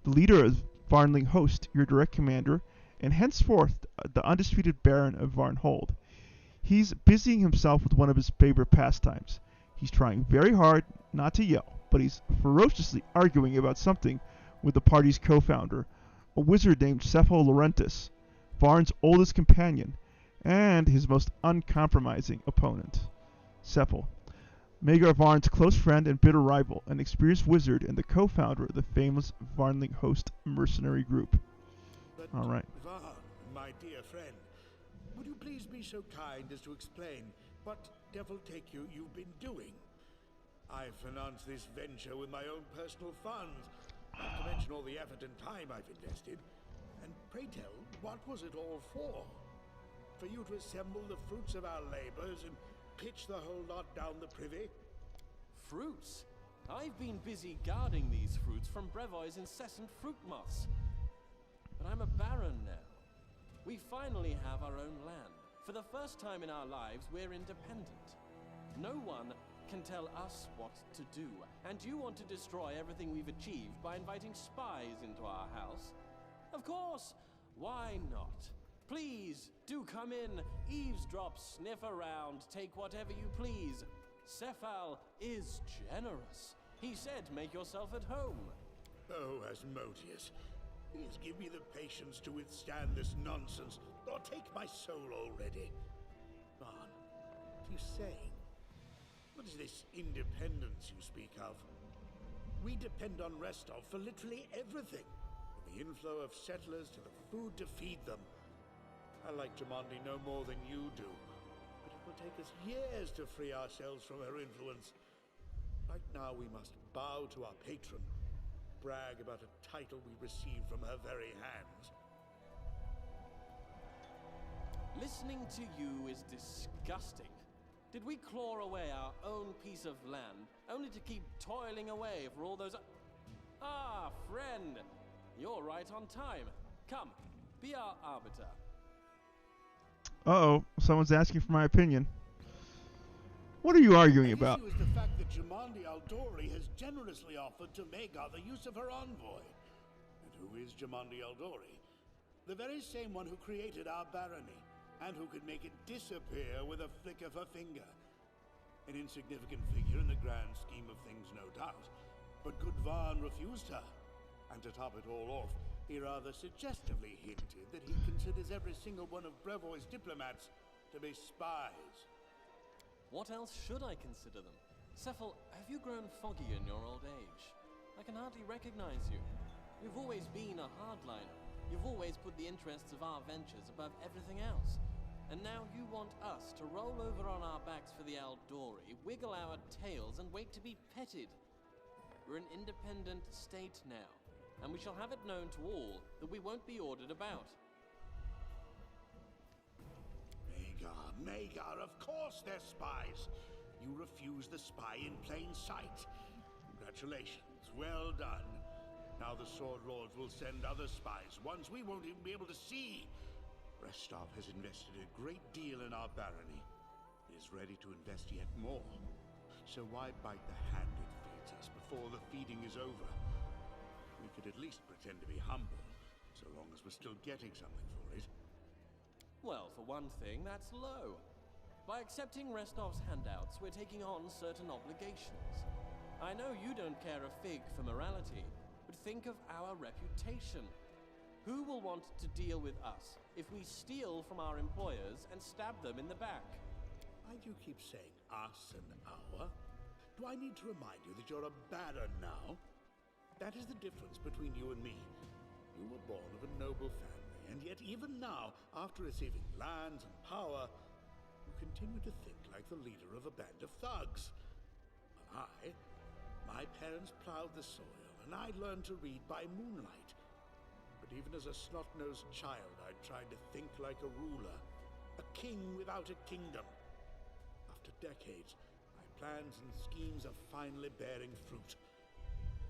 the leader of Varnling Host, your direct commander, and henceforth the undisputed Baron of Varnhold. He's busying himself with one of his favorite pastimes. He's trying very hard not to yell, but he's ferociously arguing about something with the party's co-founder, a wizard named Cephal Laurentis, Varn's oldest companion, and his most uncompromising opponent. Cephal, Magar Varn's close friend and bitter rival, an experienced wizard and the co-founder of the famous Varnling Host mercenary group. But All right. Varn, my dear friend, would you please be so kind as to explain what devil take you've been doing? I've financed this venture with my own personal funds, not to mention all the effort and time I've invested. And pray tell, what was it all for? For you to assemble the fruits of our labors and pitch the whole lot down the privy? Fruits? I've been busy guarding these fruits from Brevoy's incessant fruit moths. But I'm a baron now. We finally have our own land. For the first time in our lives, we're independent. No one can tell us what to do. And you want to destroy everything we've achieved by inviting spies into our house? Of course! Why not? Please, do come in, eavesdrop, sniff around, take whatever you please. Cephal is generous. He said make yourself at home. Oh, Asmodeus, please give me the patience to withstand this nonsense, or take my soul already. Varn, what are you saying? What is this independence you speak of? We depend on Restov for literally everything, from the inflow of settlers to the food to feed them. I like Jamandi no more than you do, but it will take us years to free ourselves from her influence. Right now we must bow to our patron, brag about a title we received from her very hands. Listening to you is disgusting. Did we claw away our own piece of land, only to keep toiling away for all those... Ah, friend! You're right on time. Come, be our arbiter. Uh-oh, someone's asking for my opinion. What are you arguing about? The issue is the fact that Jamandi Aldori has generously offered to Magar the use of her envoy. And who is Jamandi Aldori? The very same one who created our barony, and who could make it disappear with a flick of her finger. An insignificant figure in the grand scheme of things, no doubt. But good Varn refused her. And to top it all off, he rather suggestively hinted that he considers every single one of Brevoy's diplomats to be spies. What else should I consider them? Cephal, have you grown foggy in your old age? I can hardly recognize you. You've always been a hardliner. You've always put the interests of our ventures above everything else. And now you want us to roll over on our backs for the Aldori, wiggle our tails, and wait to be petted. We're an independent state now. and we shall have it known to all that we won't be ordered about. Magar, of course they're spies. You refuse the spy in plain sight. Congratulations, well done. Now the Sword Lords will send other spies, ones we won't even be able to see. Restov has invested a great deal in our barony. He is ready to invest yet more. So why bite the hand it feeds us before the feeding is over? We could at least pretend to be humble, so long as we're still getting something for it. Well, for one thing, that's low. By accepting Restov's handouts, we're taking on certain obligations. I know you don't care a fig for morality, but think of our reputation. Who will want to deal with us if we steal from our employers and stab them in the back? Why do you keep saying us and our? Do I need to remind you that you're a baron now? That is the difference between you and me. You were born of a noble family, and yet even now, after receiving lands and power, you continue to think like the leader of a band of thugs. While my parents plowed the soil, and I learned to read by moonlight. But even as a snot-nosed child, I tried to think like a ruler, a king without a kingdom. After decades, my plans and schemes are finally bearing fruit.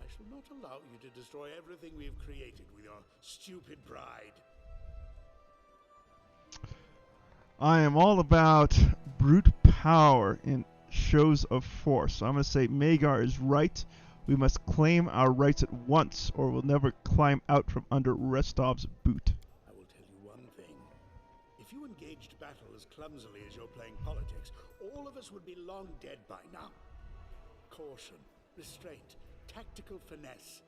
I shall not allow you to destroy everything we have created with your stupid pride. I am all about brute power in shows of force. So I'm going to say Magar is right. We must claim our rights at once, or we'll never climb out from under Restov's boot. I will tell you one thing. If you engaged battle as clumsily as you're playing politics, all of us would be long dead by now. Caution, restraint, tactical finesse.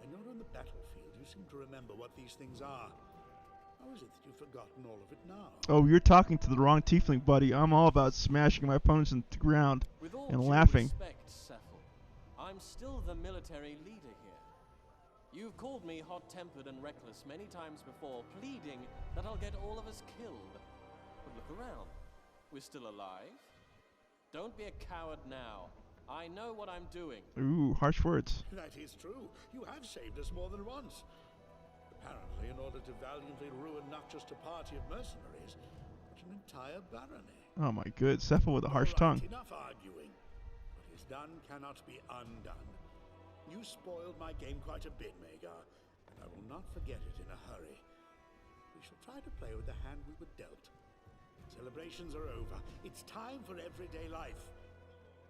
When you're on the battlefield, you seem to remember what these things are. How is it that you've forgotten all of it now? Oh, you're talking to the wrong tiefling, buddy. I'm all about smashing my opponents into the ground and laughing. With all due respect, Cephal, I'm still the military leader here. You've called me hot-tempered and reckless many times before, pleading that I'll get all of us killed. But look around. We're still alive. Don't be a coward now. I know what I'm doing. Ooh, harsh words. That is true. You have saved us more than once. Apparently, in order to valiantly ruin not just a party of mercenaries, but an entire barony. Oh my good, Cephal with a harsh tongue. Enough arguing. What is done cannot be undone. You spoiled my game quite a bit, Magar, and I will not forget it in a hurry. We shall try to play with the hand we were dealt. Celebrations are over. It's time for everyday life.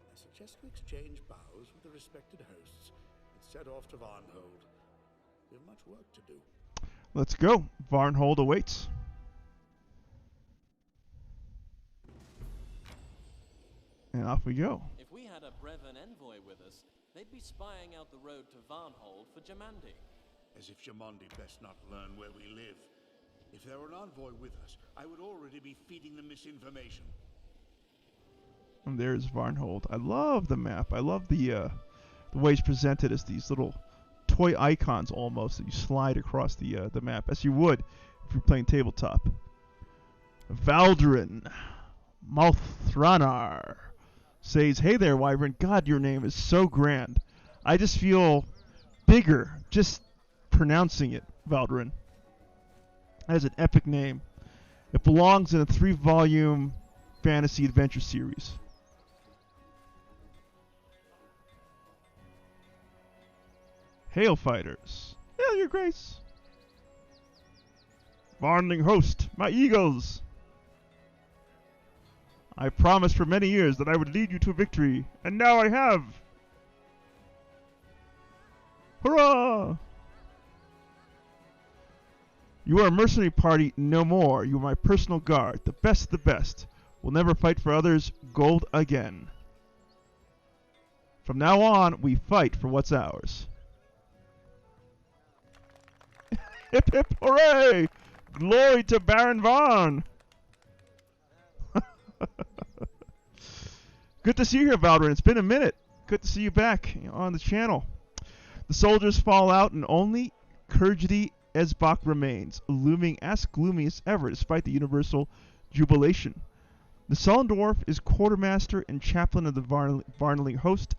I suggest we exchange bows with the respected hosts and set off to Varnhold. We have much work to do. Let's go. Varnhold awaits. And off we go. If we had a Brevin envoy with us, they'd be spying out the road to Varnhold for Jamandi. As if Jamandi best not learn where we live. If there were an envoy with us, I would already be feeding them misinformation. And there's Varnhold. I love the map. I love the way it's presented as these little toy icons almost that you slide across the map, as you would if you're playing tabletop. Valdrin Malthranar says, "Hey there, Wyvern. God, your name is so grand. I just feel bigger just pronouncing it, Valdrin. That is an epic name. It belongs in a 3-volume fantasy adventure series." Hail, fighters. Hail, your grace. Varnling host, my eagles. I promised for many years that I would lead you to victory, and now I have. Hurrah! You are a mercenary party no more. You are my personal guard, the best of the best. We'll never fight for others' gold again. From now on, we fight for what's ours. Hip hip hooray! Glory to Baron Vaughn! Good to see you here, Valdrin. It's been a minute. Good to see you back on the channel. The soldiers fall out and only Kurgidi Esbach remains, looming as gloomy as ever despite the universal jubilation. The Sullen Dwarf is quartermaster and chaplain of the Varnling host,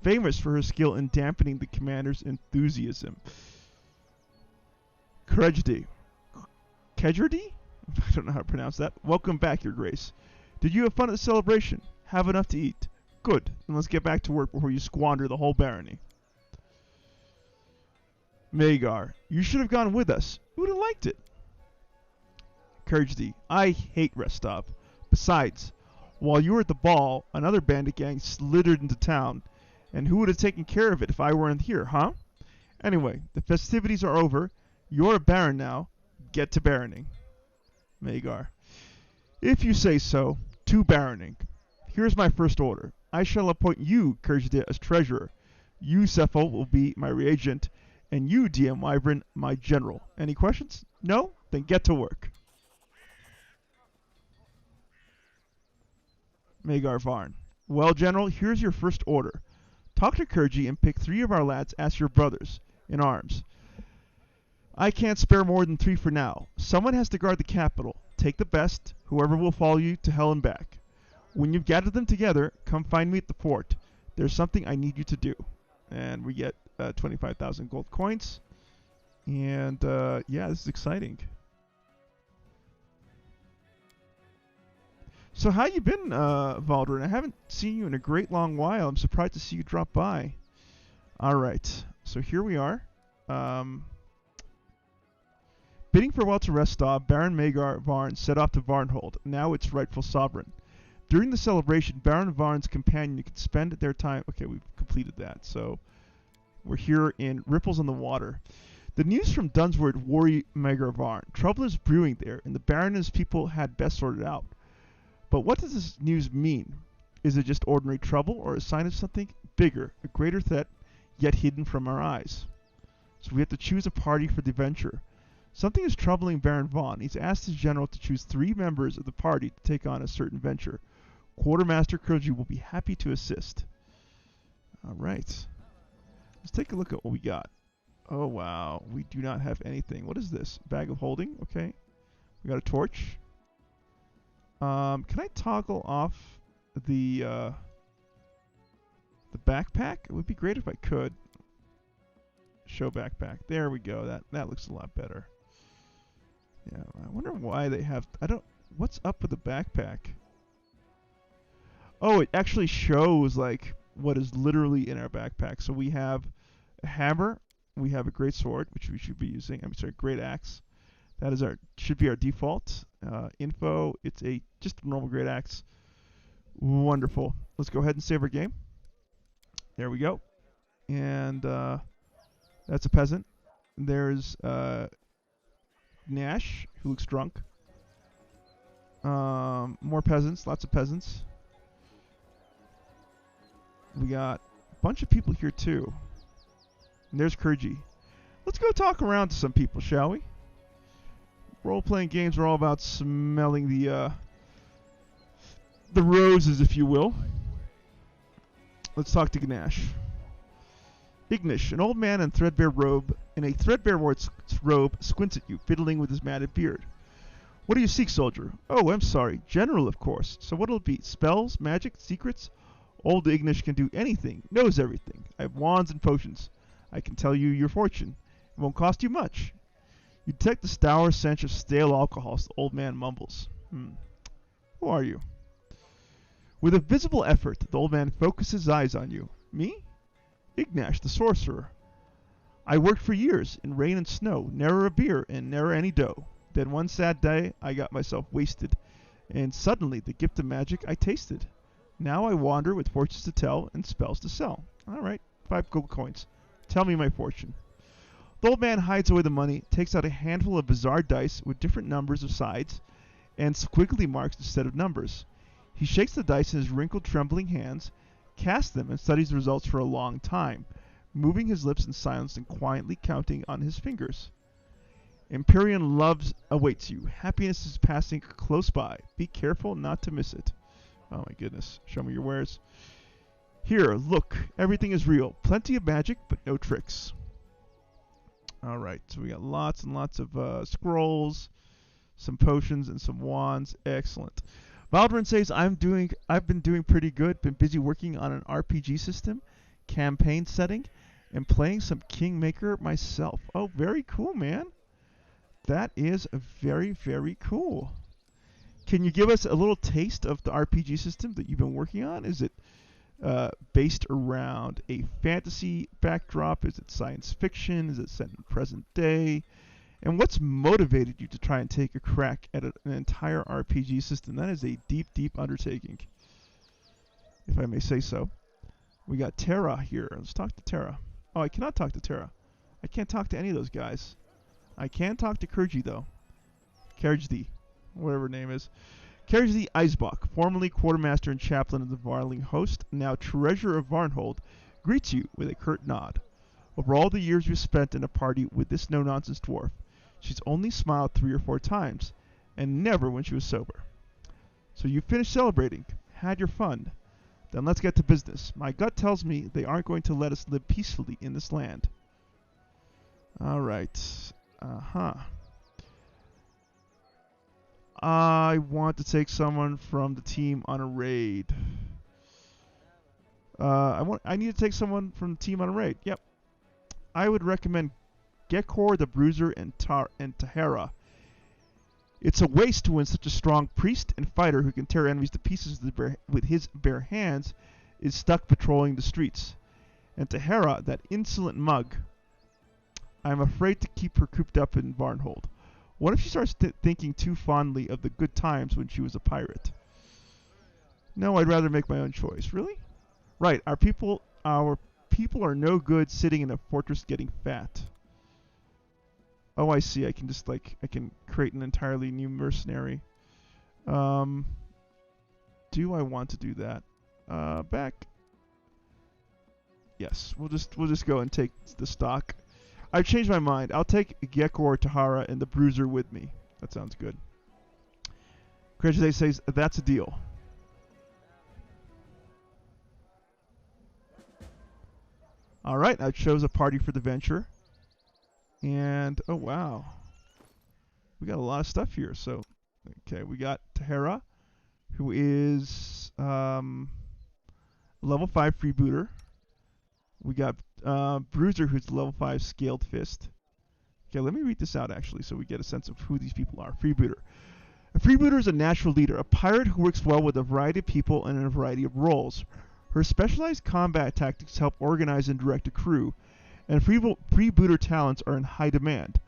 famous for her skill in dampening the commander's enthusiasm. Kredjdi. Kedgerdy? I don't know how to pronounce that. Welcome back, Your Grace. Did you have fun at the celebration? Have enough to eat? Good. Then let's get back to work before you squander the whole barony. Magar. You should have gone with us. Who would have liked it? Kredjdi. I hate Restov. Besides, while you were at the ball, another bandit gang slithered into town. And who would have taken care of it if I weren't here, huh? Anyway, the festivities are over. You're a baron now. Get to baroning. Magar. If you say so, to baroning. Here's my first order. I shall appoint you, Kredjdi, as treasurer. You, Cephal, will be my reagent, and you, DM Wyvern, my general. Any questions? No? Then get to work. Magar Varn. Well, General, here's your first order. Talk to Kredjdi and pick 3 of our lads as your brothers in arms. I can't spare more than 3 for now. Someone has to guard the capital. Take the best, whoever will follow you to hell and back. When you've gathered them together, come find me at the fort. There's something I need you to do. And we get 25,000 gold coins. And yeah, this is exciting. So how you been, Valdrin? I haven't seen you in a great long while. I'm surprised to see you drop by. All right, so here we are. Bidding farewell to Restov, Baron Magar Varn set off to Varnhold, now its rightful sovereign. During the celebration, Baron Varn's companion could spend their time... Okay, we've completed that, so we're here in Ripples on the Water. The news from Dunswood worry Magar Varn. Trouble is brewing there, and the Baron and his people had best sorted out. But what does this news mean? Is it just ordinary trouble, or a sign of something bigger, a greater threat, yet hidden from our eyes? So we have to choose a party for the adventure. Something is troubling Baron Vaughn. He's asked his general to choose 3 members of the party to take on a certain venture. Quartermaster Kredjdi will be happy to assist. All right. Let's take a look at what we got. Oh, wow. We do not have anything. What is this? Bag of holding? Okay. We got a torch. Can I toggle off the backpack? It would be great if I could. Show backpack. There we go. That looks a lot better. Yeah, I wonder why they have... What's up with the backpack? Oh, it actually shows, like, what is literally in our backpack. So we have a hammer. We have a great sword, which we should be using. I'm sorry, great axe. That is should be our default. Info, it's just a normal great axe. Wonderful. Let's go ahead and save our game. There we go. And that's a peasant. There's Nash, who looks drunk. More peasants, lots of peasants. We got a bunch of people here too. And there's Kredjdi. Let's go talk around to some people, shall we? Role-playing games are all about smelling the roses, if you will. Let's talk to Gnash. Ignish, an old man in a threadbare robe, squints at you, fiddling with his matted beard. What do you seek, soldier? Oh, I'm sorry. General, of course. So what'll it be? Spells? Magic? Secrets? Old Ignish can do anything, knows everything. I have wands and potions. I can tell you your fortune. It won't cost you much. You detect the sour stench of stale alcohol as the old man mumbles. Who are you? With a visible effort, the old man focuses his eyes on you. Me? Ignash, the sorcerer. I worked for years, in rain and snow, ne'er a beer and ne'er any dough. Then one sad day, I got myself wasted, and suddenly the gift of magic I tasted. Now I wander with fortunes to tell and spells to sell. All right, 5 gold coins. Tell me my fortune. The old man hides away the money, takes out a handful of bizarre dice with different numbers of sides, and squiggly marks instead of numbers. He shakes the dice in his wrinkled, trembling hands, casts them, and studies the results for a long time, moving his lips in silence and quietly counting on his fingers. Imperial loves awaits you. Happiness is passing close by. Be careful not to miss it. Oh my goodness. Show me your wares. Here, look. Everything is real. Plenty of magic, but no tricks. Alright, so we got lots and lots of scrolls, some potions, and some wands. Excellent. Valdrin says, I've been doing pretty good. Been busy working on an RPG system, campaign setting, and playing some Kingmaker myself. Oh, very cool, man. that is very, very cool. Can you give us a little taste of the RPG system that you've been working on? Is it based around a fantasy backdrop? Is it science fiction? Is it set in present day? And what's motivated you to try and take a crack at an entire RPG system? That is a deep, deep undertaking, if I may say so. We got Terra here. Let's talk to Terra. Oh, I cannot talk to Terra. I can't talk to any of those guys. I can talk to Kerji, though. Kerji, whatever her name is. Kerji Eisbach, formerly quartermaster and chaplain of the Varling host, now treasurer of Varnhold, greets you with a curt nod. Over all the years we've spent in a party with this no-nonsense dwarf, she's only smiled 3 or 4 times, and never when she was sober. So you finished celebrating, had your fun. Then let's get to business. My gut tells me they aren't going to let us live peacefully in this land. Alright. I want to take someone from the team on a raid. I need to take someone from the team on a raid. Yep. I would recommend Gekor the Bruiser and Tahara. It's a waste to win such a strong priest and fighter who can tear enemies to pieces with his bare hands is stuck patrolling the streets. And Tahara, that insolent mug, I'm afraid to keep her cooped up in Varnhold. What if she starts thinking too fondly of the good times when she was a pirate? No, I'd rather make my own choice. Really? Right, our people are no good sitting in a fortress getting fat. Oh, I see. I can create an entirely new mercenary. Do I want to do that? Back. Yes, we'll just go and take the stock. I've changed my mind. I'll take Gekor, Tahara, and the Bruiser with me. That sounds good. Krejde says, that's a deal. Alright, I chose a party for the venture. And, oh wow. We got a lot of stuff here. So, okay, we got Tahara, who is level 5 freebooter. We got Bruiser, who's level 5 Scaled Fist. Okay, let me read this out, actually, so we get a sense of who these people are. Freebooter. A freebooter is a natural leader, a pirate who works well with a variety of people and in a variety of roles. Her specialized combat tactics help organize and direct a crew, and freebooter talents are in high demand.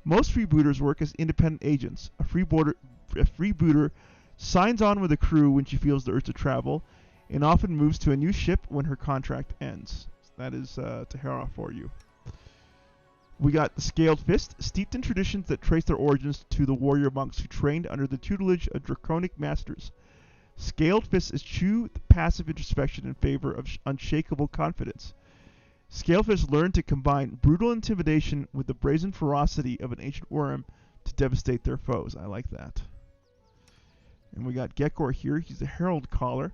Most freebooters work as independent agents. A freebooter signs on with a crew when she feels the urge to travel, and often moves to a new ship when her contract ends. That is Tahara for you. We got the Scaled Fist, steeped in traditions that trace their origins to the warrior monks who trained under the tutelage of draconic masters. Scaled Fist eschew passive introspection in favor of unshakable confidence. Scaled Fist learned to combine brutal intimidation with the brazen ferocity of an ancient worm to devastate their foes. I like that. And we got Gekor here. He's a Herald Caller.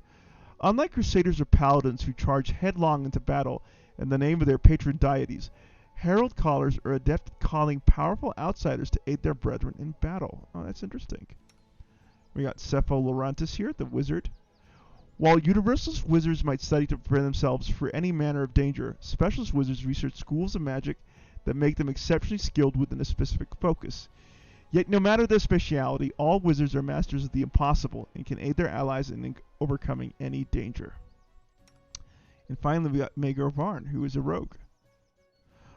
Unlike Crusaders or Paladins who charge headlong into battle in the name of their patron deities, Herald Callers are adept at calling powerful outsiders to aid their brethren in battle. Oh, that's interesting. We got Cepho Laurentis here, the wizard. While universalist wizards might study to prepare themselves for any manner of danger, specialist wizards research schools of magic that make them exceptionally skilled within a specific focus. Yet no matter their speciality, all wizards are masters of the impossible and can aid their allies in overcoming any danger. And finally we got Maegor Varn, who is a rogue.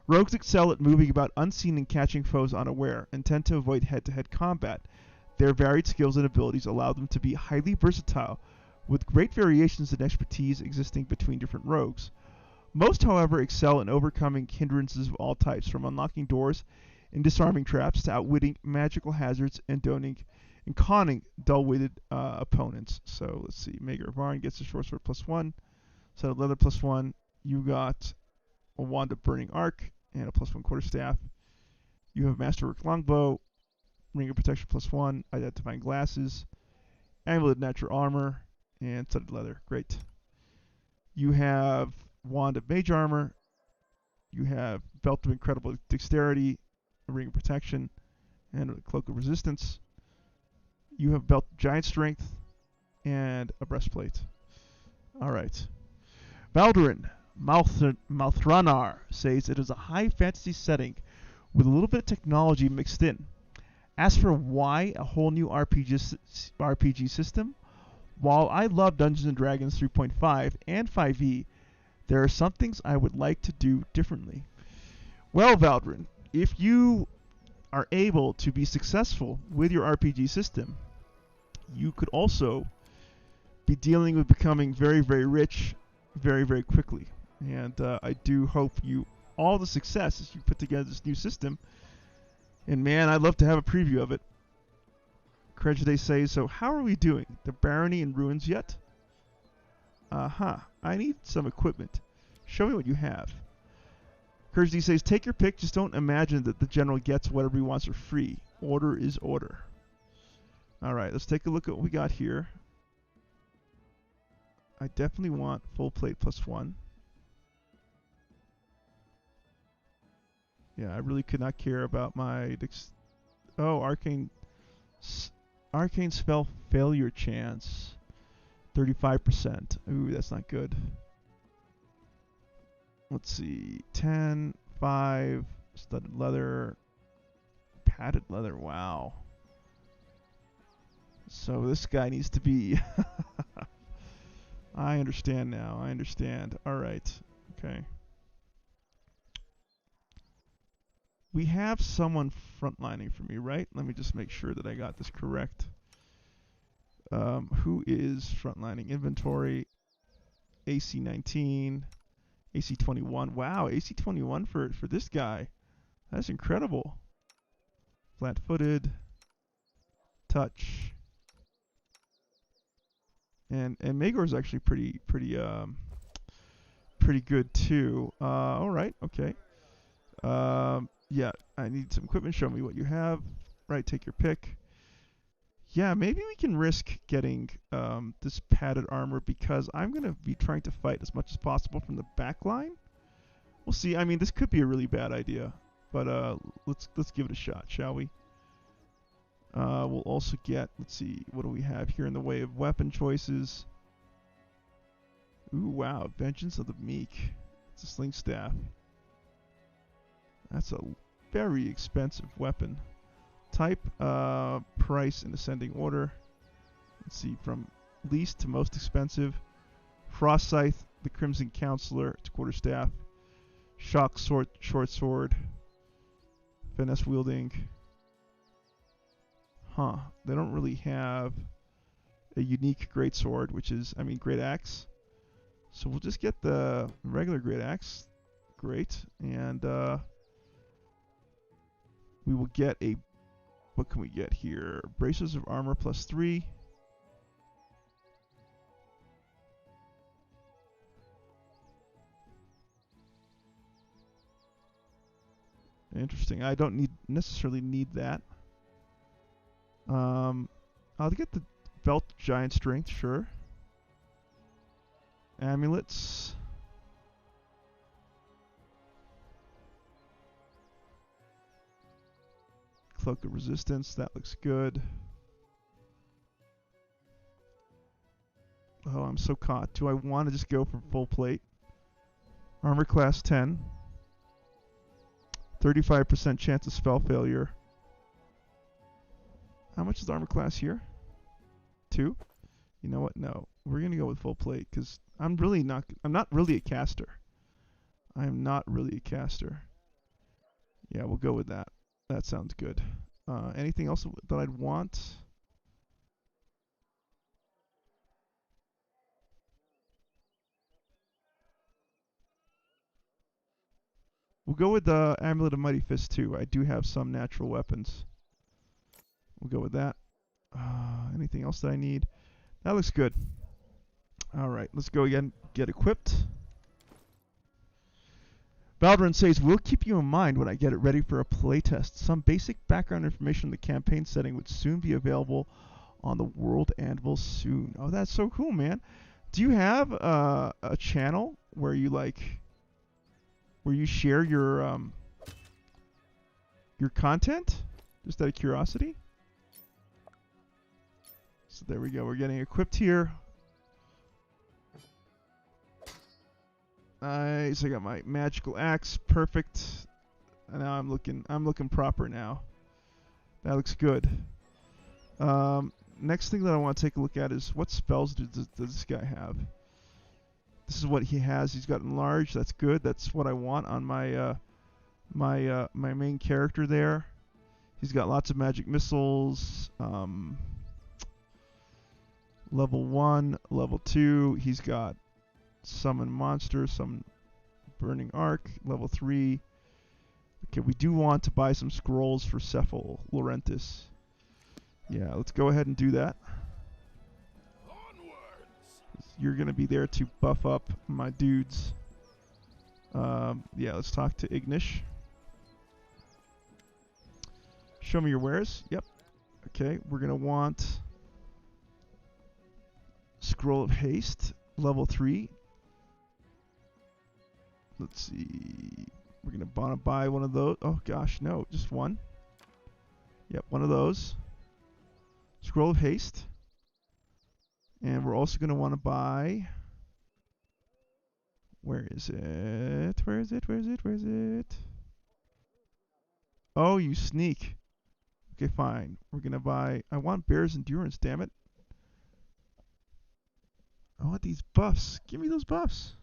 Rogues excel at moving about unseen and catching foes unaware, and tend to avoid head-to-head combat. Their varied skills and abilities allow them to be highly versatile, with great variations in expertise existing between different rogues. Most, however, excel in overcoming hindrances of all types, from unlocking doors and disarming traps to outwitting magical hazards and conning dull-witted opponents. So let's see. Maegor Varn gets a short sword +1, set of leather +1. You got a wand of burning arc and a +1 quarterstaff. You have masterwork longbow, ring of protection +1, identifying glasses, amulet of natural armor, and studded leather. Great. You have wand of mage armor. You have belt of incredible dexterity, a ring of protection, and a cloak of resistance. You have belt of giant strength and a breastplate. All right. Valdurin Malthranar says it is a high fantasy setting with a little bit of technology mixed in. As for why a whole new RPG system, while I love Dungeons & Dragons 3.5 and 5e, there are some things I would like to do differently. Well, Valdrin, if you are able to be successful with your RPG system, you could also be dealing with becoming very, very rich very, very quickly. And I do hope you all the success as you put together this new system. And man, I'd love to have a preview of it. Crejade says, so how are we doing? The barony in ruins yet? I need some equipment. Show me what you have. Crejade says, take your pick, just don't imagine that the general gets whatever he wants for free. Order is order. Alright, let's take a look at what we got here. I definitely want full plate +1. Yeah, I really could not care about my... arcane spell failure chance. 35%. Ooh, that's not good. Let's see. 10, 5, studded leather, padded leather. Wow. So this guy needs to be... I understand now. I understand. Alright. Okay. We have someone frontlining for me, right? Let me just make sure that I got this correct. Who is frontlining? Inventory. AC 19. AC 21. Wow, AC 21 for this guy. That's incredible. Flat-footed. Touch. And Magor's actually pretty good too. All right, okay. Yeah, I need some equipment. Show me what you have. Right, take your pick. Yeah, maybe we can risk getting this padded armor because I'm gonna be trying to fight as much as possible from the back line. We'll see. I mean, this could be a really bad idea, but let's give it a shot, shall we? We'll also get, let's see, what do we have here in the way of weapon choices? Ooh, wow, Vengeance of the Meek. It's a sling staff. That's a very expensive weapon. Type, price in ascending order. Let's see, from least to most expensive. Frost Scythe, the Crimson Counselor, it's quarterstaff. Shock sword, short sword. Finesse wielding. Huh, they don't really have a unique greatsword, which is, I mean, great axe. So we'll just get the regular great axe. Great. And we will get a, what can we get here? Braces of armor +3. Interesting. I don't necessarily need that. I'll get the belt giant strength, sure. Amulets. Cloak of resistance, that looks good. Oh, I'm so caught. Do I want to just go for full plate? Armor class 10. 35% chance of spell failure. How much is armor class here? 2? You know what? No. We're going to go with full plate because I'm not really a caster. I am not really a caster. Yeah, we'll go with that. That sounds good. Anything else that I'd want? We'll go with the Amulet of Mighty Fist too. I do have some natural weapons. We'll go with that. Anything else that I need? That looks good. Alright, let's go again. Get equipped. Valdrin says, we'll keep you in mind when I get it ready for a playtest. Some basic background information on the campaign setting would soon be available on the World Anvil soon. Oh, that's so cool, man. Do you have a channel where you share your content? Just out of curiosity. So there we go. We're getting equipped here. Nice. I got my magical axe. Perfect. And now I'm looking proper now. That looks good. Next thing that I want to take a look at is what spells does this guy have? This is what he has. He's got enlarge. That's good. That's what I want on my my main character there. He's got lots of magic missiles. Level 1, level 2. He's got summon monster, summon burning arc. Level 3. Okay, we do want to buy some scrolls for Cephal Laurentis. Yeah, let's go ahead and do that. You're going to be there to buff up my dudes. Yeah, let's talk to Ignish. Show me your wares. Yep. Okay, we're going to want Scroll of Haste, level 3. Let's see. We're going to want to buy one of those. Oh, gosh, no, just one. Yep, one of those. Scroll of Haste. And we're also going to want to buy... Where is it? Where is it? Where is it? Where is it? Oh, you sneak. Okay, fine. We're going to buy... I want Bear's Endurance, damn it. I want these buffs. Give me those buffs.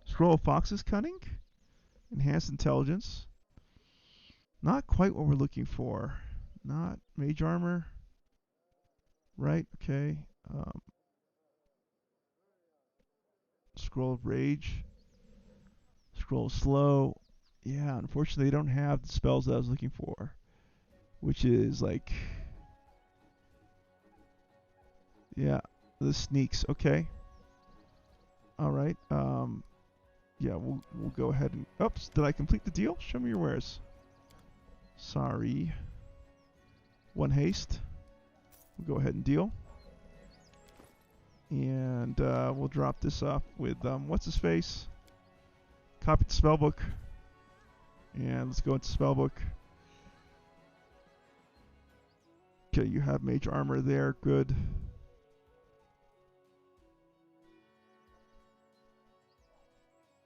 Scroll of Fox's Cunning. Enhanced Intelligence. Not quite what we're looking for. Not Mage Armor. Right, okay. Scroll of Rage. Scroll of Slow. Yeah, unfortunately they don't have the spells that I was looking for. Which is like... Yeah, the sneaks. Okay. Alright. Yeah, we'll go ahead and... Oops, did I complete the deal? Show me your wares. Sorry. One haste. We'll go ahead and deal. And we'll drop this off with, what's his face? Copy the spellbook. And let's go into spellbook. Okay, you have mage armor there. Good.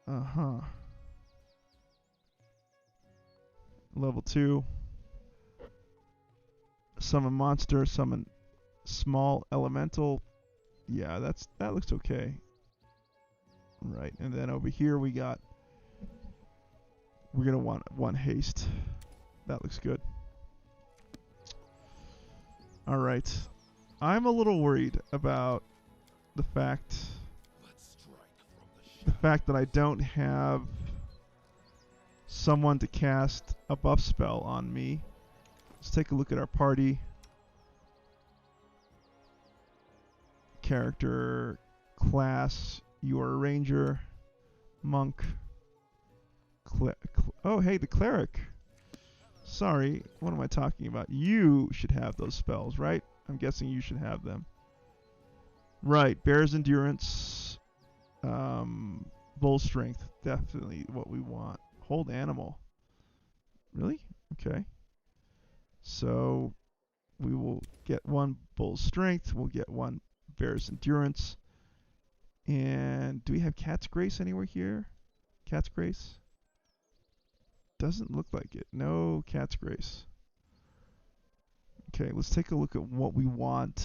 Uh-huh. Level 2. Summon monster, summon small elemental. Yeah, that looks okay. Right, and then over here we're gonna want one haste. That looks good. Alright. I'm a little worried about the fact that I don't have someone to cast a buff spell on me. Let's take a look at our party. Character, class, you are a ranger, monk, oh hey, the cleric. Sorry, what am I talking about? You should have those spells, right? I'm guessing you should have them. Right, Bear's Endurance, Bull Strength, definitely what we want. Hold Animal. Really? Okay. So we will get one Bull Strength, we'll get one Bear's Endurance. And do we have Cat's Grace anywhere here? Cat's Grace? Doesn't look like it. No Cat's Grace. Okay, let's take a look at what we want.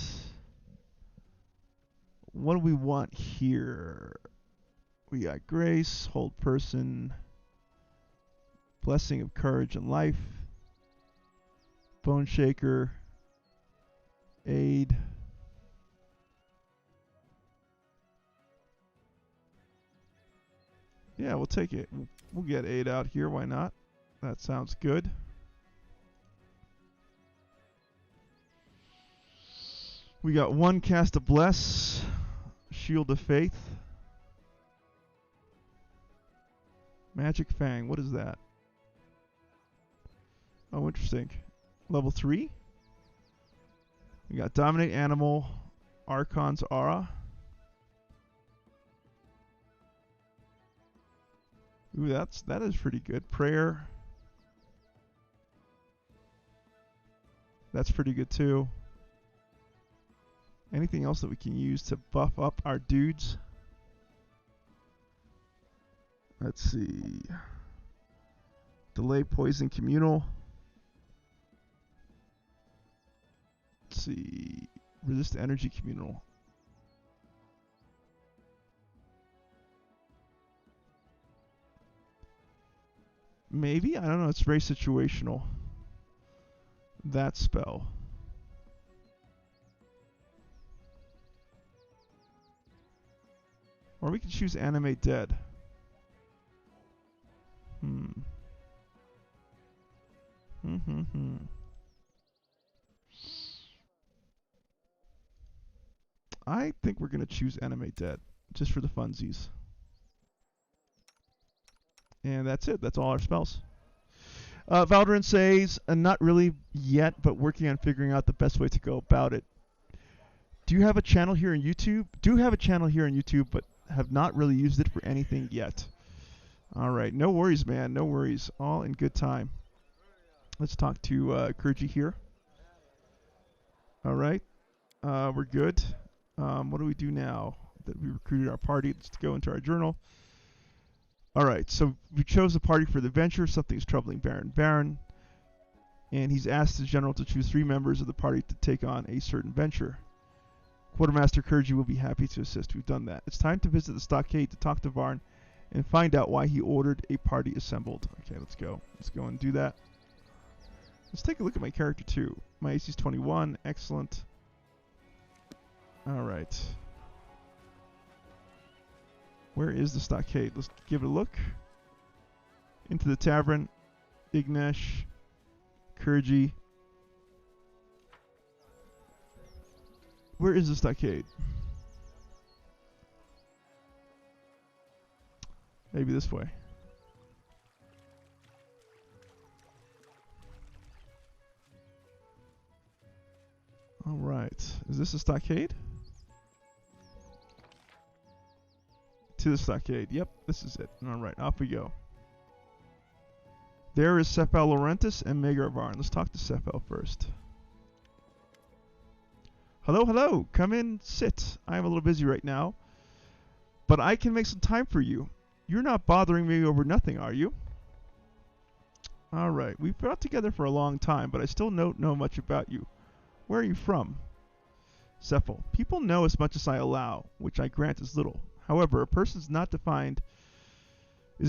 What do we want here? We got Grace, Hold Person, Blessing of Courage and Life, Bone Shaker, Aid. Yeah, we'll take it. We'll get Aid out here. Why not? That sounds good. We got one Cast of Bless, Shield of Faith, Magic Fang. What is that? Oh, interesting. Level 3. We got Dominate Animal, Archon's Aura. Ooh, that is pretty good. Prayer. That's pretty good too. Anything else that we can use to buff up our dudes? Let's see. Delay Poison Communal. Let's see. Resist energy communal. Maybe? I don't know. It's very situational. That spell. Or we can choose Animate Dead. I think we're going to choose Animate Dead, just for the funsies. And that's it. That's all our spells. Valderin says, not really yet, but working on figuring out the best way to go about it. Do you have a channel here on YouTube? Do have a channel here on YouTube, but have not really used it for anything yet. All right. No worries, man. No worries. All in good time. Let's talk to Kurji here. All right. We're good. What do we do now that we recruited our party? Let's go into our journal. All right. So we chose the party for the venture. Something's troubling Baron. And he's asked the general to choose 3 members of the party to take on a certain venture. Quartermaster Kurji will be happy to assist. We've done that. It's time to visit the stockade to talk to Varn and find out why he ordered a party assembled. Okay, let's go. Let's go and do that. Let's take a look at my character too. My AC is 21. Excellent. All right. Where is the stockade? Let's give it a look. Into the tavern. Ignesh. Kurji. Where is the stockade? Maybe this way. All right. Is this a stockade? To the stockade. Yep, this is it. All right, off we go. There is Sephal Laurentis and Magar Varn. Let's talk to Sephal first. Hello, hello. Come in, sit. I'm a little busy right now, but I can make some time for you. You're not bothering me over nothing, are you? All right. We've been out together for a long time, but I still don't know much about you. Where are you from? Sephal. People know as much as I allow, which I grant is little. However, a person is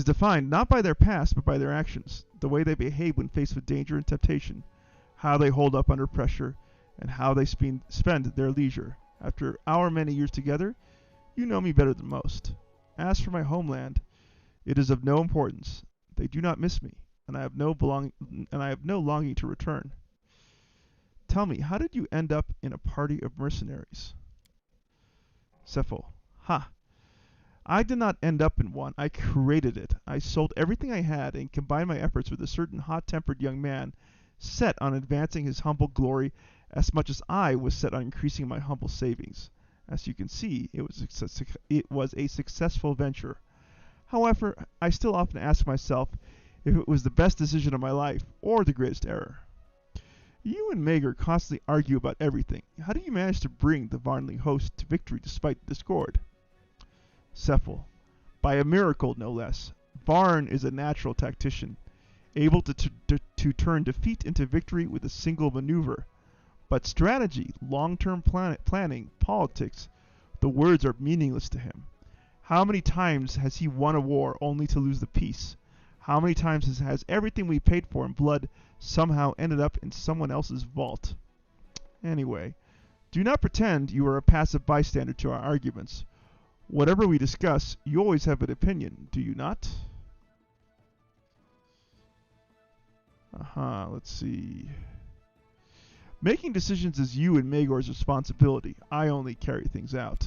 defined not by their past, but by their actions, the way they behave when faced with danger and temptation, how they hold up under pressure, and how they spend their leisure. After our many years together, you know me better than most. As for my homeland, it is of no importance. They do not miss me, and I have no longing to return. Tell me, how did you end up in a party of mercenaries? Sephal. Ha! I did not end up in one. I created it. I sold everything I had and combined my efforts with a certain hot-tempered young man set on advancing his humble glory as much as I was set on increasing my humble savings. As you can see, it was a successful venture. However, I still often ask myself if it was the best decision of my life or the greatest error. You and Magar constantly argue about everything. How do you manage to bring the Varnling host to victory despite the discord? Sephal. By a miracle, no less. Varn is a natural tactician, able to turn defeat into victory with a single maneuver. But strategy, long-term planning, politics, the words are meaningless to him. How many times has he won a war only to lose the peace? How many times has everything we paid for in blood somehow ended up in someone else's vault? Anyway, do not pretend you are a passive bystander to our arguments. Whatever we discuss, you always have an opinion, do you not? Let's see. Making decisions is you and Magar's responsibility. I only carry things out.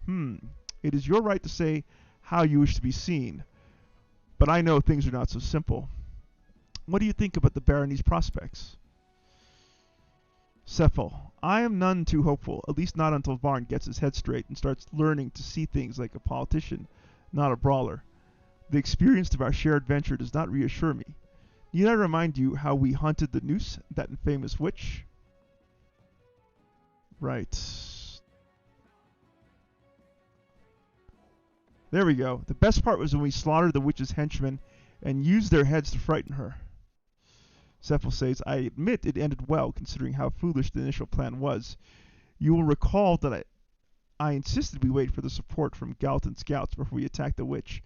It is your right to say how you wish to be seen, but I know things are not so simple. What do you think about the barony's prospects? Sephal. I am none too hopeful, at least not until Varn gets his head straight and starts learning to see things like a politician, not a brawler. The experience of our shared venture does not reassure me. Need I remind you how we hunted the noose, that infamous witch? Right. There we go. The best part was when we slaughtered the witch's henchmen and used their heads to frighten her. Sephiel says, I admit it ended well, considering how foolish the initial plan was. You will recall that I insisted we wait for the support from Galton scouts before we attack the witch.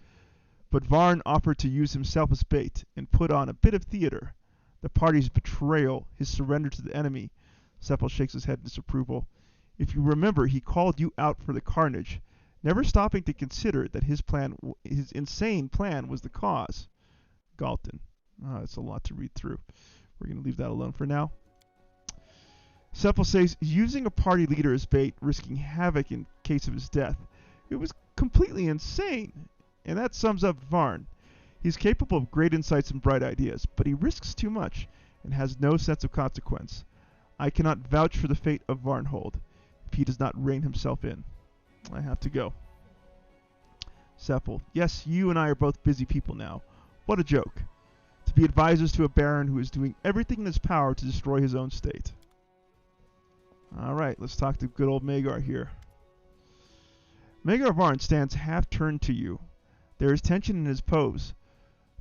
But Varn offered to use himself as bait and put on a bit of theater. The party's betrayal, his surrender to the enemy. Sephiel shakes his head in disapproval. If you remember, he called you out for the carnage, never stopping to consider that his insane plan was the cause. Galton. That's a lot to read through. We're going to leave that alone for now. Sephiel says, using a party leader as bait, risking havoc in case of his death. It was completely insane. And that sums up Varn. He's capable of great insights and bright ideas, but he risks too much and has no sense of consequence. I cannot vouch for the fate of Varnhold if he does not rein himself in. I have to go. Sephiel. Yes, you and I are both busy people now. What a joke. To be advisors to a baron who is doing everything in his power to destroy his own state. Alright, let's talk to good old Magar here. Magar Varn stands half-turned to you. There is tension in his pose,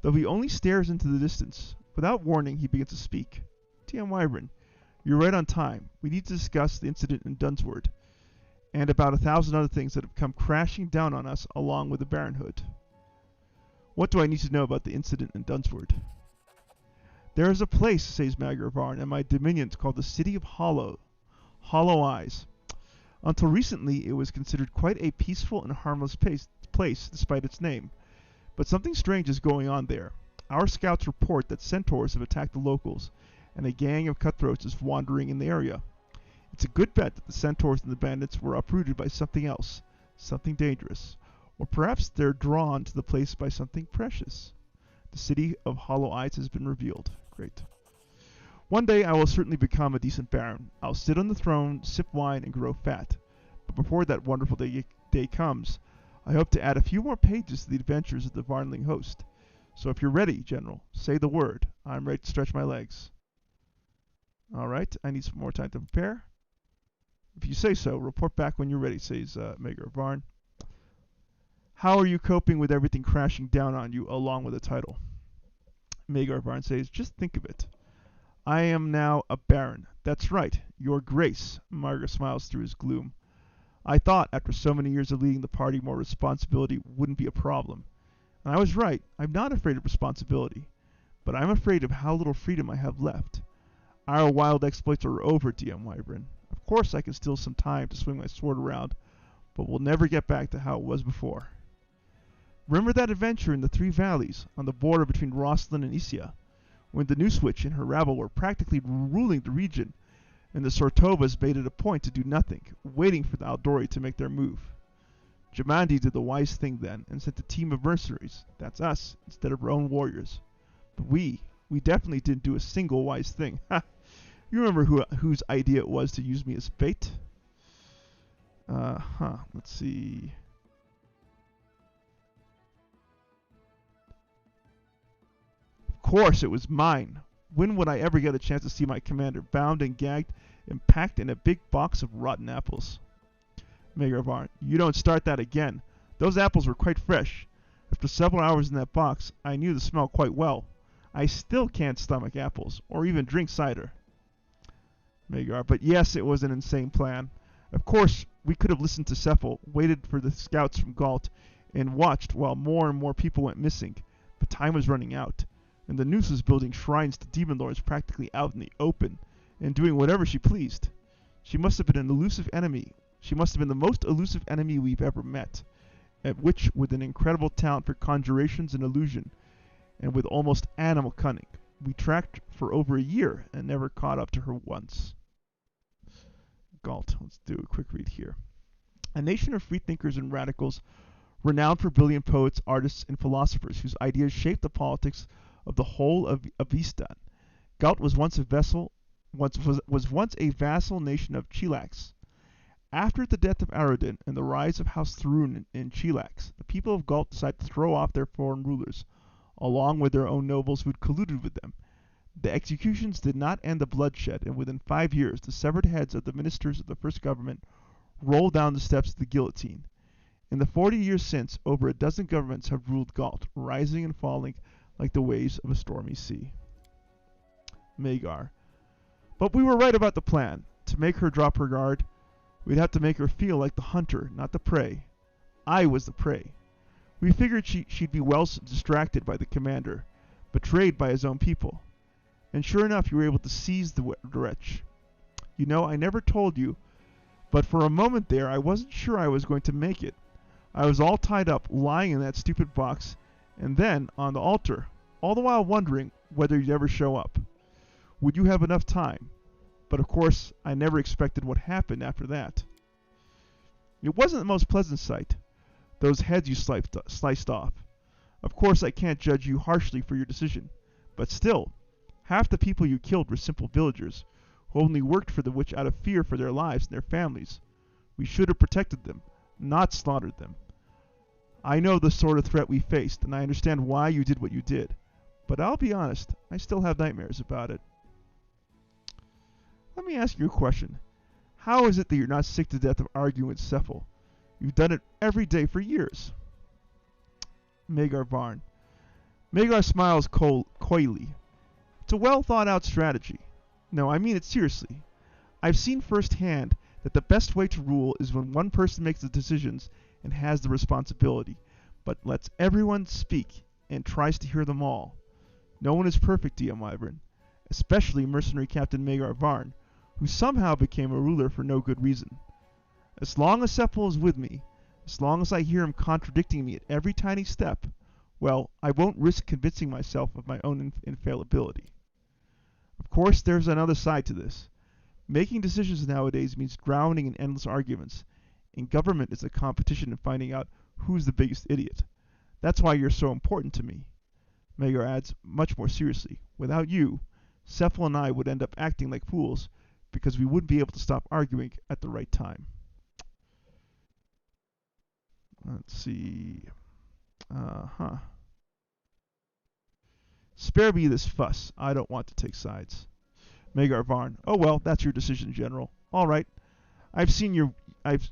though he only stares into the distance. Without warning, he begins to speak. TM Wyvern, you're right on time. We need to discuss the incident in Dunsword, and about 1,000 other things that have come crashing down on us along with the Baronhood. What do I need to know about the incident in Dunsword? There is a place, says Magar Varn, in my dominions called the City of Hollow Eyes. Until recently, it was considered quite a peaceful and harmless place despite its name. But something strange is going on there. Our scouts report that centaurs have attacked the locals, and a gang of cutthroats is wandering in the area. It's a good bet that the centaurs and the bandits were uprooted by something else, something dangerous, or perhaps they're drawn to the place by something precious. The City of Hollow Eyes has been revealed. Great. One day I will certainly become a decent baron. I'll sit on the throne, sip wine, and grow fat. But before that wonderful day comes, I hope to add a few more pages to the adventures of the Varnling host. So if you're ready, General, say the word. I'm ready to stretch my legs. Alright, I need some more time to prepare. If you say so, report back when you're ready, says Magar Varn. How are you coping with everything crashing down on you along with the title? Magar Varn says, just think of it. I am now a baron. That's right, your grace. Magar smiles through his gloom. I thought, after so many years of leading the party, more responsibility wouldn't be a problem. And I was right. I'm not afraid of responsibility. But I'm afraid of how little freedom I have left. Our wild exploits are over, DM Wyvern. Of course I can steal some time to swing my sword around, but we'll never get back to how it was before. Remember that adventure in the Three Valleys, on the border between Rosslyn and Isia, when the New Switch and her rabble were practically ruling the region, and the Sortovas made it a point to do nothing, waiting for the Aldori to make their move. Jamandi did the wise thing then, and sent a team of mercenaries, that's us, instead of our own warriors. But we definitely didn't do a single wise thing. Ha! You remember whose idea it was to use me as bait? Let's see. Of course it was mine. When would I ever get a chance to see my commander bound and gagged and packed in a big box of rotten apples? Magar Varn, you don't start that again. Those apples were quite fresh. After several hours in that box, I knew the smell quite well. I still can't stomach apples, or even drink cider. Magar, but yes, it was an insane plan. Of course, we could have listened to Sephiel, waited for the scouts from Galt, and watched while more and more people went missing. But time was running out, and the Noose was building shrines to demon lords practically out in the open, and doing whatever she pleased. She must have been an elusive enemy. She must have been the most elusive enemy we've ever met, at which, with an incredible talent for conjurations and illusion, and with almost animal cunning, we tracked for over a year and never caught up to her once. Galt, let's do a quick read here. A nation of freethinkers and radicals, renowned for brilliant poets, artists, and philosophers whose ideas shaped the politics of the whole of Avistan. Galt was once a vassal nation of Chilax. After the death of Aradin and the rise of House Thrun in Chilax, the people of Galt decided to throw off their foreign rulers, along with their own nobles who had colluded with them. The executions did not end the bloodshed, and within 5 years the severed heads of the ministers of the first government rolled down the steps of the guillotine. In the 40 years since, over a dozen governments have ruled Galt, rising and falling like the waves of a stormy sea. Magar. But we were right about the plan. To make her drop her guard, we'd have to make her feel like the hunter, not the prey. I was the prey. We figured she'd be well distracted by the commander, betrayed by his own people. And sure enough, you were able to seize the wretch. You know, I never told you, but for a moment there, I wasn't sure I was going to make it. I was all tied up, lying in that stupid box, and then on the altar, all the while wondering whether you'd ever show up. Would you have enough time? But of course, I never expected what happened after that. It wasn't the most pleasant sight, those heads you sliced off. Of course, I can't judge you harshly for your decision, but still, half the people you killed were simple villagers, who only worked for the witch out of fear for their lives and their families. We should have protected them, not slaughtered them. I know the sort of threat we faced, and I understand why you did what you did. But I'll be honest, I still have nightmares about it. Let me ask you a question. How is it that you're not sick to death of arguing with Cephal? You've done it every day for years. Magar Varn. Magar smiles coyly. It's a well thought out strategy. No, I mean it seriously. I've seen firsthand that the best way to rule is when one person makes the decisions and has the responsibility, but lets everyone speak and tries to hear them all. No one is perfect, DM Wyvern, especially mercenary Captain Magar Varn, who somehow became a ruler for no good reason. As long as Cephal is with me, as long as I hear him contradicting me at every tiny step, well, I won't risk convincing myself of my own infallibility. Of course, there's another side to this. Making decisions nowadays means drowning in endless arguments, and government is a competition in finding out who's the biggest idiot. That's why you're so important to me. Magar adds, much more seriously, without you, Cephal and I would end up acting like fools because we wouldn't be able to stop arguing at the right time. Let's see. Spare me this fuss. I don't want to take sides. Magar Varn. Oh well, that's your decision, General. All right. I've I've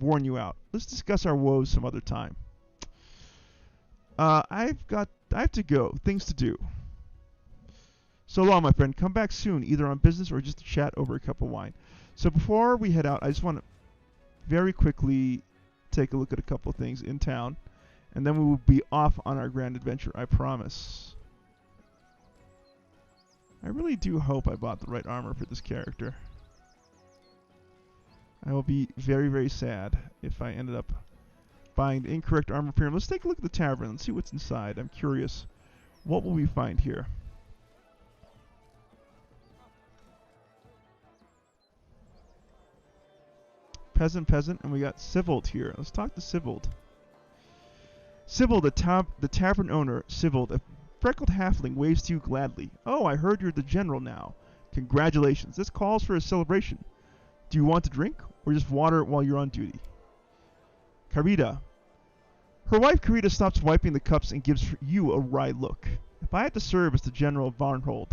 worn you out. Let's discuss our woes some other time. I have to go. Things to do. So long, my friend. Come back soon, either on business or just to chat over a cup of wine. So before we head out, I just want to very quickly take a look at a couple of things in town, and then we will be off on our grand adventure, I promise. I really do hope I bought the right armor for this character. I will be very, very sad if I ended up buying the incorrect armor for him. Let's take a look at the tavern and see what's inside. I'm curious. What will we find here? Peasant, and we got Sivold here. Let's talk to Sivold. Sivold, the tavern owner, Sivold, a freckled halfling, waves to you gladly. Oh, I heard you're the general now. Congratulations. This calls for a celebration. Do you want to drink, or just water while you're on duty? Karita. Her wife Karita stops wiping the cups and gives you a wry look. If I had to serve as the general of Varnhold,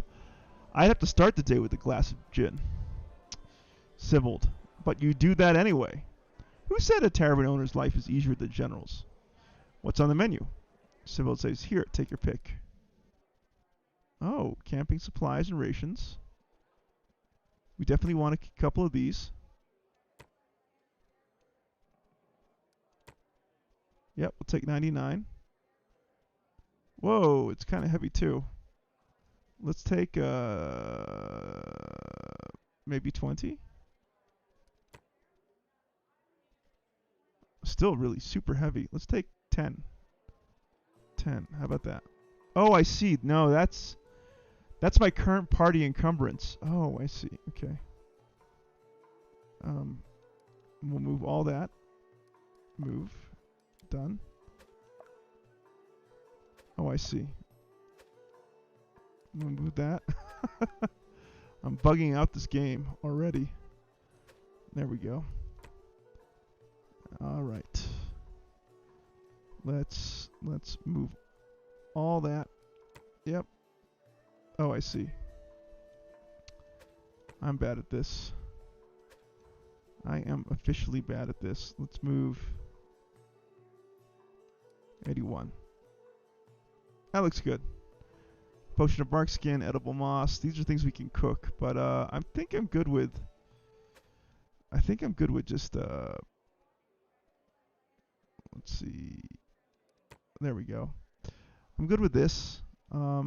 I'd have to start the day with a glass of gin. Sivold. But you do that anyway. Who said a tavern owner's life is easier than general's? What's on the menu? Sivold says, here, take your pick. Oh, camping supplies and rations. We definitely want a couple of these. Yep, we'll take 99. Whoa, it's kind of heavy too. Let's take maybe 20. Still really super heavy. Let's take 10. 10. How about that? Oh, I see. No, that's my current party encumbrance. Oh, I see. Okay. We'll move all that. Move. Done. Oh, I see. I'm gonna move that. I'm bugging out this game already. There we go. All right. Let's move all that. Yep. Oh, I see. I'm bad at this. I am officially bad at this. Let's move 81. That looks good. Potion of bark skin, edible moss. These are things we can cook, but I think I'm good with just let's see. There we go. I'm good with this. A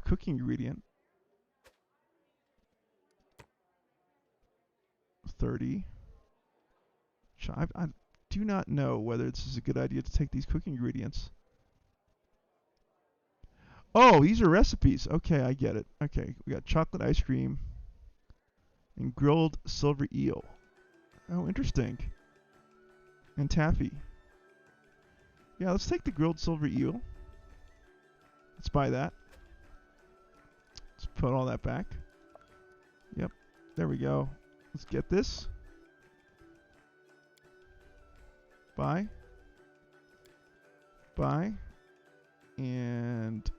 cooking ingredient. 30. I do not know whether this is a good idea to take these cooking ingredients. Oh, these are recipes. Okay, I get it. Okay, we got chocolate ice cream and grilled silver eel. Oh, interesting. And taffy. Yeah, let's take the grilled silver eel. Let's buy that. Let's put all that back. Yep, there we go. Let's get this. Buy. Buy. And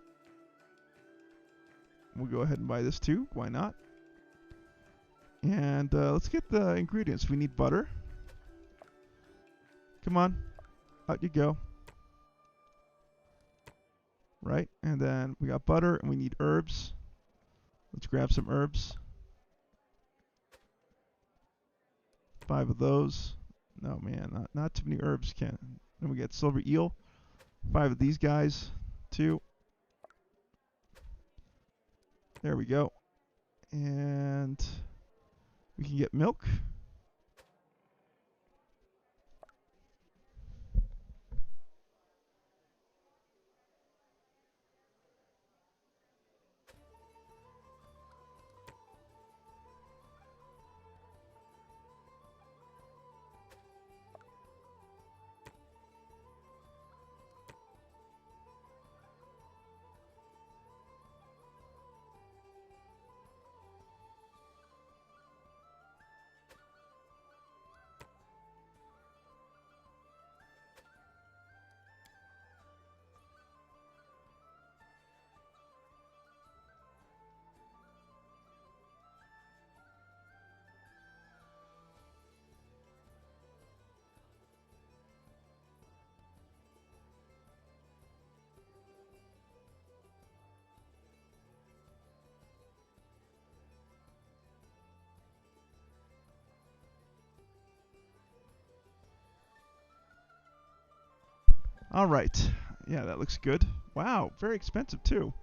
we'll go ahead and buy this too. Why not? And let's get the ingredients. We need butter. Come on. Out you go. Right. And then we got butter and we need herbs. Let's grab some herbs. 5 of those. No, man. Not too many herbs, Ken. Then we get silver eel. 5 of these guys. 2. There we go. And we can get milk. All right. Yeah, that looks good. Wow, very expensive too.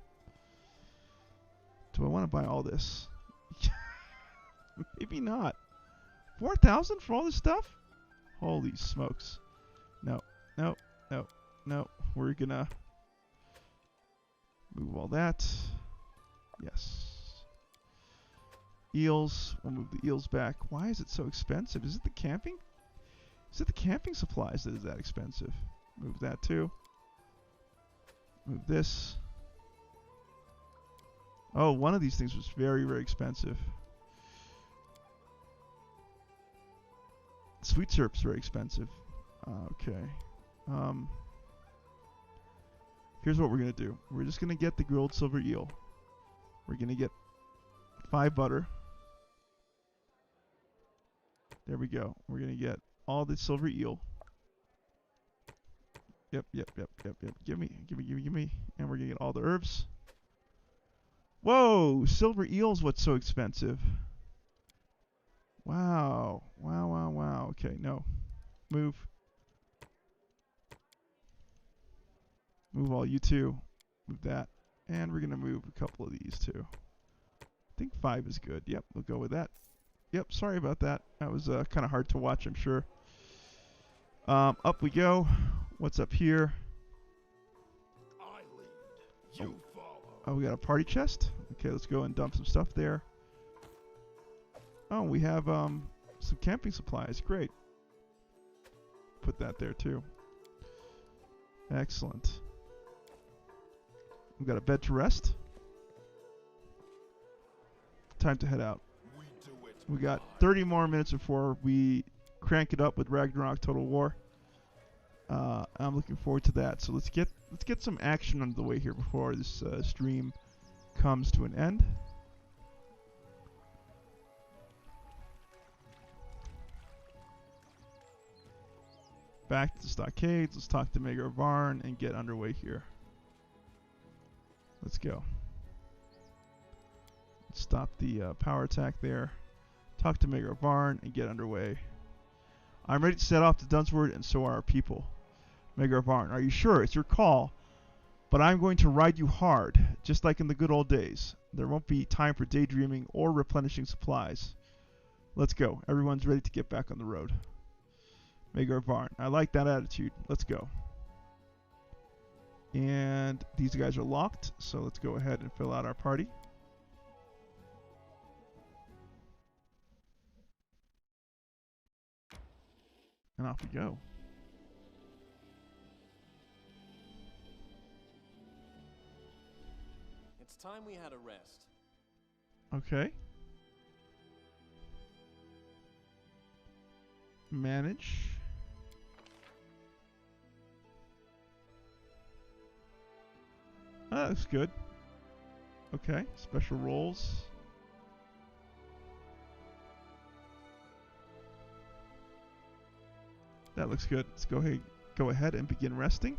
Do I want to buy all this? Maybe not. 4,000 for all this stuff? Holy smokes. No, no, no, no. We're gonna move all that. Yes. Eels. We'll move the eels back. Why is it so expensive? Is it the camping? Is it the camping supplies that is that expensive? Move that too. Move this. Oh, one of these things was very, very expensive. Sweet syrup's very expensive. Okay. Here's what we're going to do. We're just going to get the grilled silver eel. We're going to get 5 butter. There we go. We're going to get all the silver eel. Yep. Give me. And we're going to get all the herbs. Whoa! Silver eel's what's so expensive. Wow. Okay, no. Move. Move all you two. Move that. And we're going to move a couple of these too. I think 5 is good. Yep, we'll go with that. Yep, sorry about that. That was kind of hard to watch, I'm sure. Up we go. What's up here? I lead, you follow. Oh, we got a party chest. Okay, let's go and dump some stuff there. Oh, we have some camping supplies. Great. Put that there too. Excellent. We've got a bed to rest. Time to head out. We got 30 more minutes before we crank it up with Ragnarok Total War. I'm looking forward to that. So let's get some action under the way here before this stream comes to an end. back to the stockades. Let's talk to Wyvern and get underway here. Let's go. Let's stop the power attack there. Talk to Wyvern and get underway. I'm ready to set off to Dunsword, and so are our people. Wyvern, are you sure? It's your call. But I'm going to ride you hard, just like in the good old days. There won't be time for daydreaming or replenishing supplies. Let's go. Everyone's ready to get back on the road. Wyvern, I like that attitude. Let's go. And these guys are locked, so let's go ahead and fill out our party. And off we go. It's time we had a rest. Okay. Manage. That looks good. Okay, special roles. That looks good. Let's go ahead and begin resting.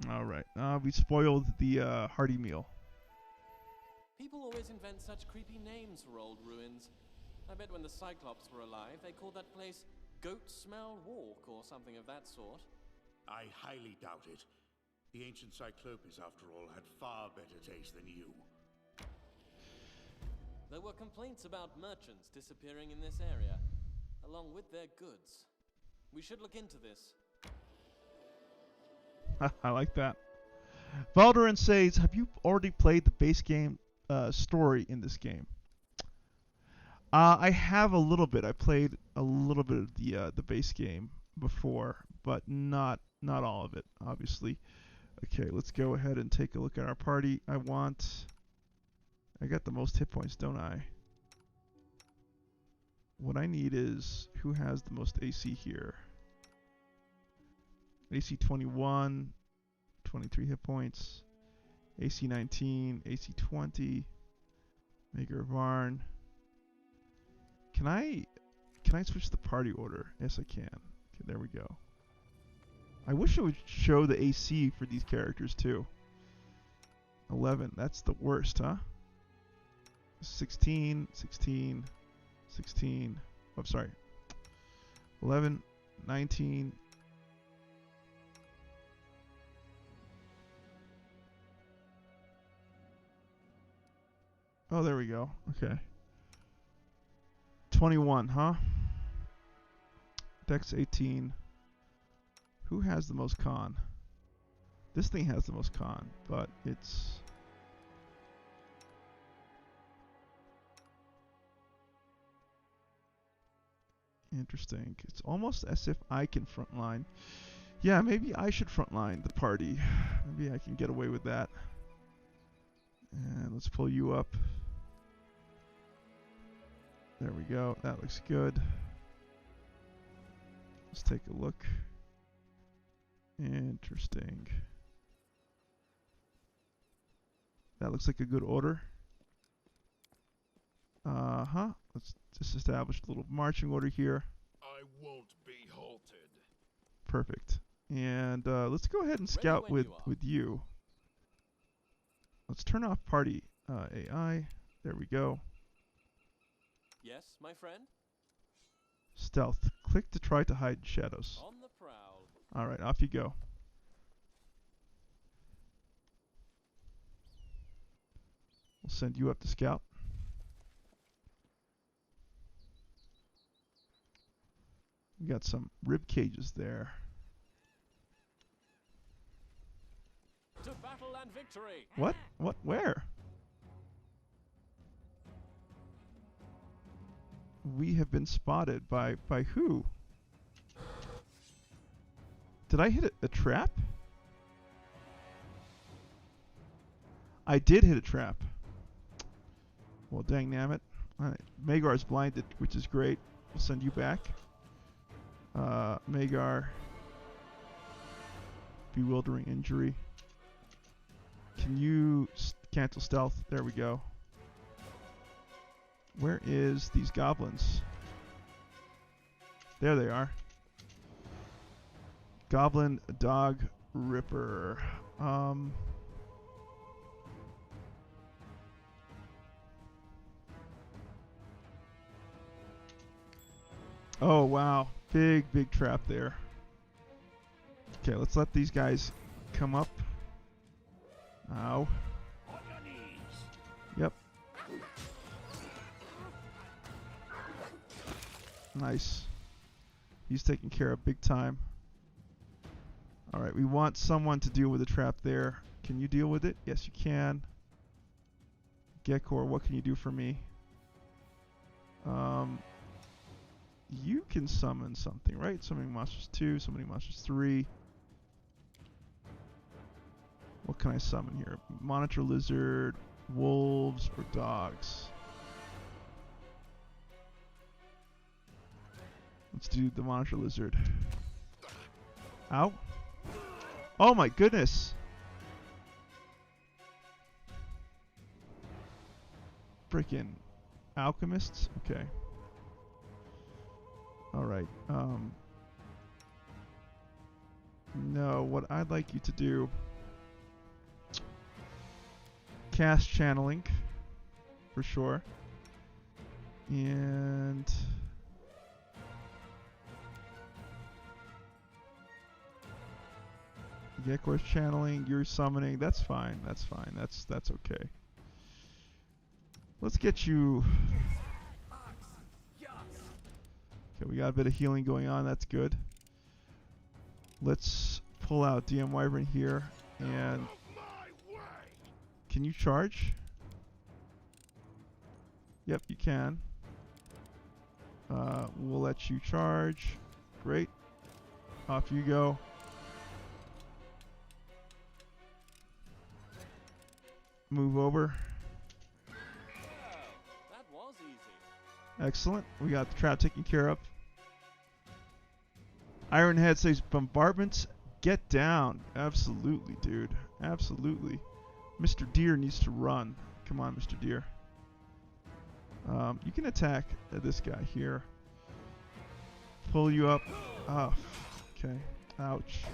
All right. We spoiled the hearty meal. People always invent such creepy names for old ruins. I bet when the Cyclops were alive, they called that place Goat Smell Walk or something of that sort. I highly doubt it. The ancient Cyclopes, after all, had far better taste than you. There were complaints about merchants disappearing in this area, along with their goods. We should look into this. I like that. Valderin says, have you already played the base game story in this game? I have a little bit. I played a little bit of the base game before, but not all of it, obviously. Okay, let's go ahead and take a look at our party. I got the most hit points, don't I? What I need is, who has the most AC here? AC 21, 23 hit points. AC 19, AC 20. Wyvern. Can I switch the party order? Yes, I can. Okay, there we go. I wish it would show the AC for these characters too. 11, that's the worst, huh? 16, 16, 16. Oh, I'm sorry. 11, 19. Oh, there we go. Okay. 21, huh? Dex 18. Who has the most con? This thing has the most con, but it's... interesting. It's almost as if I can frontline. Yeah, maybe I should frontline the party. Maybe I can get away with that. And let's pull you up. There we go. That looks good. Let's take a look. Interesting. That looks like a good order. Let's just establish a little marching order here. I won't be halted. Perfect. And let's go ahead and scout with you. Let's turn off party AI. There we go. Yes, my friend? Stealth. Click to try to hide in shadows. On the prowl. Alright, off you go. We'll send you up to scout. We got some rib cages there. To battle and victory. What? What? Where? We have been spotted by who? Did I hit a trap? I did hit a trap. Well, dang nabbit. Alright, Magar's blinded, which is great. We'll send you back. Magar. Bewildering injury. Can Cancel stealth. There we go. Where is these goblins? There they are. Goblin Dog Ripper. Oh, wow. Big trap there. Okay, let's let these guys come up. Ow. On your knees. Yep. Nice. He's taken care of big time. Alright, we want someone to deal with the trap there. Can you deal with it? Yes, you can. Gekor, what can you do for me? You can summon something, right? Summoning monsters 2, summoning monsters 3. What can I summon here? Monitor lizard, wolves, or dogs? Let's do the monitor lizard. Ow. Oh my goodness. Freaking alchemists? Okay. Alright. No, what I'd like you to do... Cast channeling. For sure. And... Gekor's channeling, you're summoning. That's fine. That's fine. That's okay. Let's get you... Okay, we got a bit of healing going on. That's good. Let's pull out DM Wyvern here. And... Can you charge? Yep, you can. We'll let you charge. Great. Off you go. Move over. That was easy. Excellent. We got the trap taken care of. Ironhead says bombardments. Get down. Absolutely, dude. Absolutely. Mr. Deer needs to run. Come on, Mr. Deer. You can attack this guy here. Pull you up. Oh, okay. Ouch.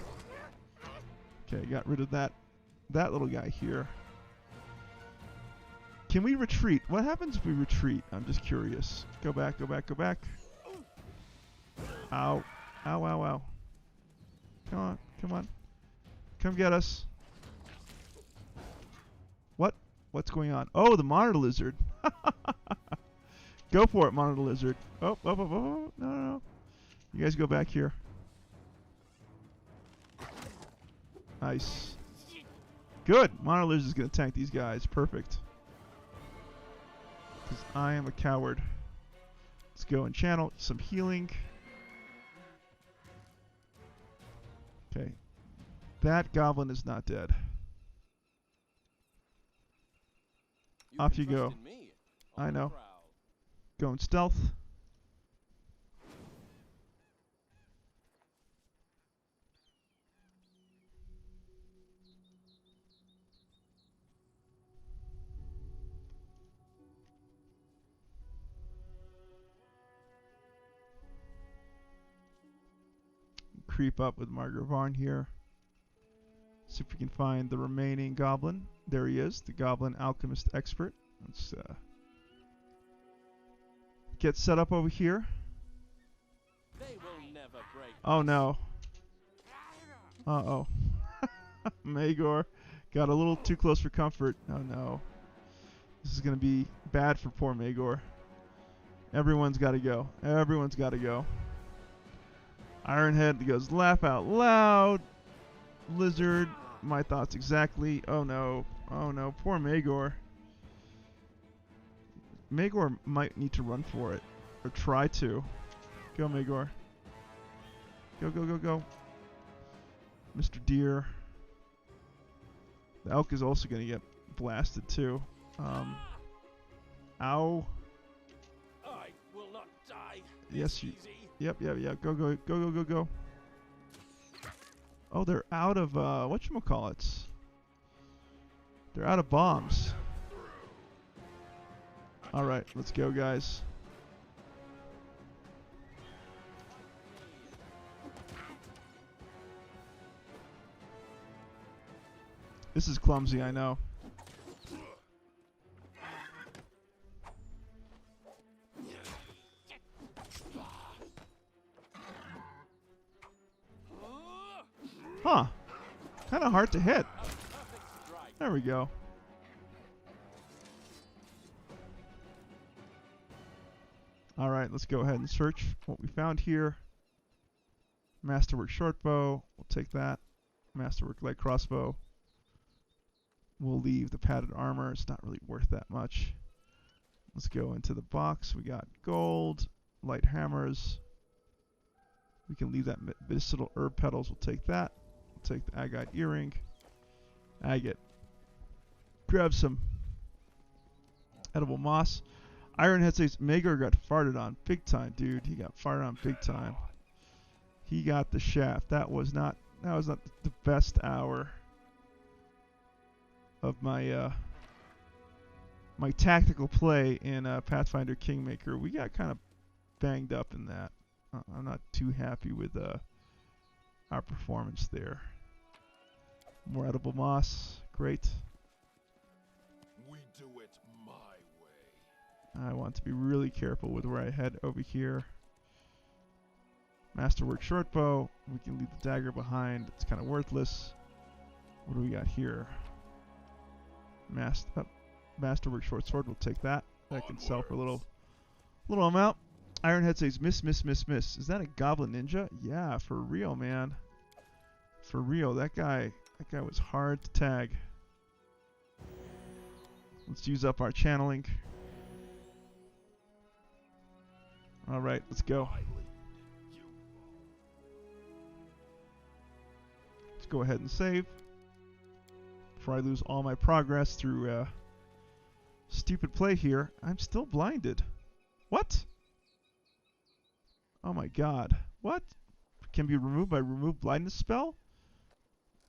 Okay, got rid of that little guy here. Can we retreat? What happens if we retreat? I'm just curious. Go back, go back, go back. Ow. Ow, ow, ow. Come on, come on. Come get us. What? What's going on? Oh, the monitor lizard. Go for it, monitor lizard. Oh, oh, oh, oh. No, no, no. You guys go back here. Nice. Good. Monitor lizard is going to tank these guys. Perfect. Because I am a coward. Let's go and channel some healing. Okay. That goblin is not dead. Off you go. I know. Going stealth. Creep up with Margaret Varn here. See if we can find the remaining goblin. There he is, the goblin alchemist expert. Let's get set up over here. They will never break. Oh no. Uh-oh. Magor got a little too close for comfort. Oh no. This is going to be bad for poor Magor. Everyone's got to go. Everyone's got to go. Ironhead goes laugh out loud. Lizard, my thoughts exactly. Oh no. Oh no. Poor Magor. Magor might need to run for it. Or try to. Go, Magor. Go, go, go, go. Mr. Deer. The elk is also going to get blasted too. Ow. I will not die. Yes, you. Yep, yep, yep. Go, go, go, go, go, go. Oh, they're out of whatchamacallits. They're out of bombs. Alright, let's go, guys. This is clumsy, I know. Huh. Kind of hard to hit. There we go. Alright, let's go ahead and search what we found here. Masterwork shortbow. We'll take that. Masterwork light crossbow. We'll leave the padded armor. It's not really worth that much. Let's go into the box. We got gold, light hammers. We can leave that medicinal herb petals. We'll take that. We'll take the agate earring. Agate. Grab some edible moss. Ironhead says Magor got farted on big time, dude. He got farted on big time. He got the shaft. That was not the best hour of my my tactical play in Pathfinder Kingmaker. We got kind of banged up in that. I'm not too happy with our performance there. More edible moss. Great. We do it my way. I want to be really careful with where I head over here. Masterwork shortbow. We can leave the dagger behind. It's kind of worthless. What do we got here? Masterwork short sword. We'll take that. That can sell for a little amount. Ironhead says miss, miss, miss, miss. Is that a goblin ninja? Yeah, for real, man. For real. That guy was hard to tag. Let's use up our channeling. Alright, let's go. Let's go ahead and save. Before I lose all my progress through stupid play here. I'm still blinded. What? Oh my god. What? Can be removed by remove blindness spell?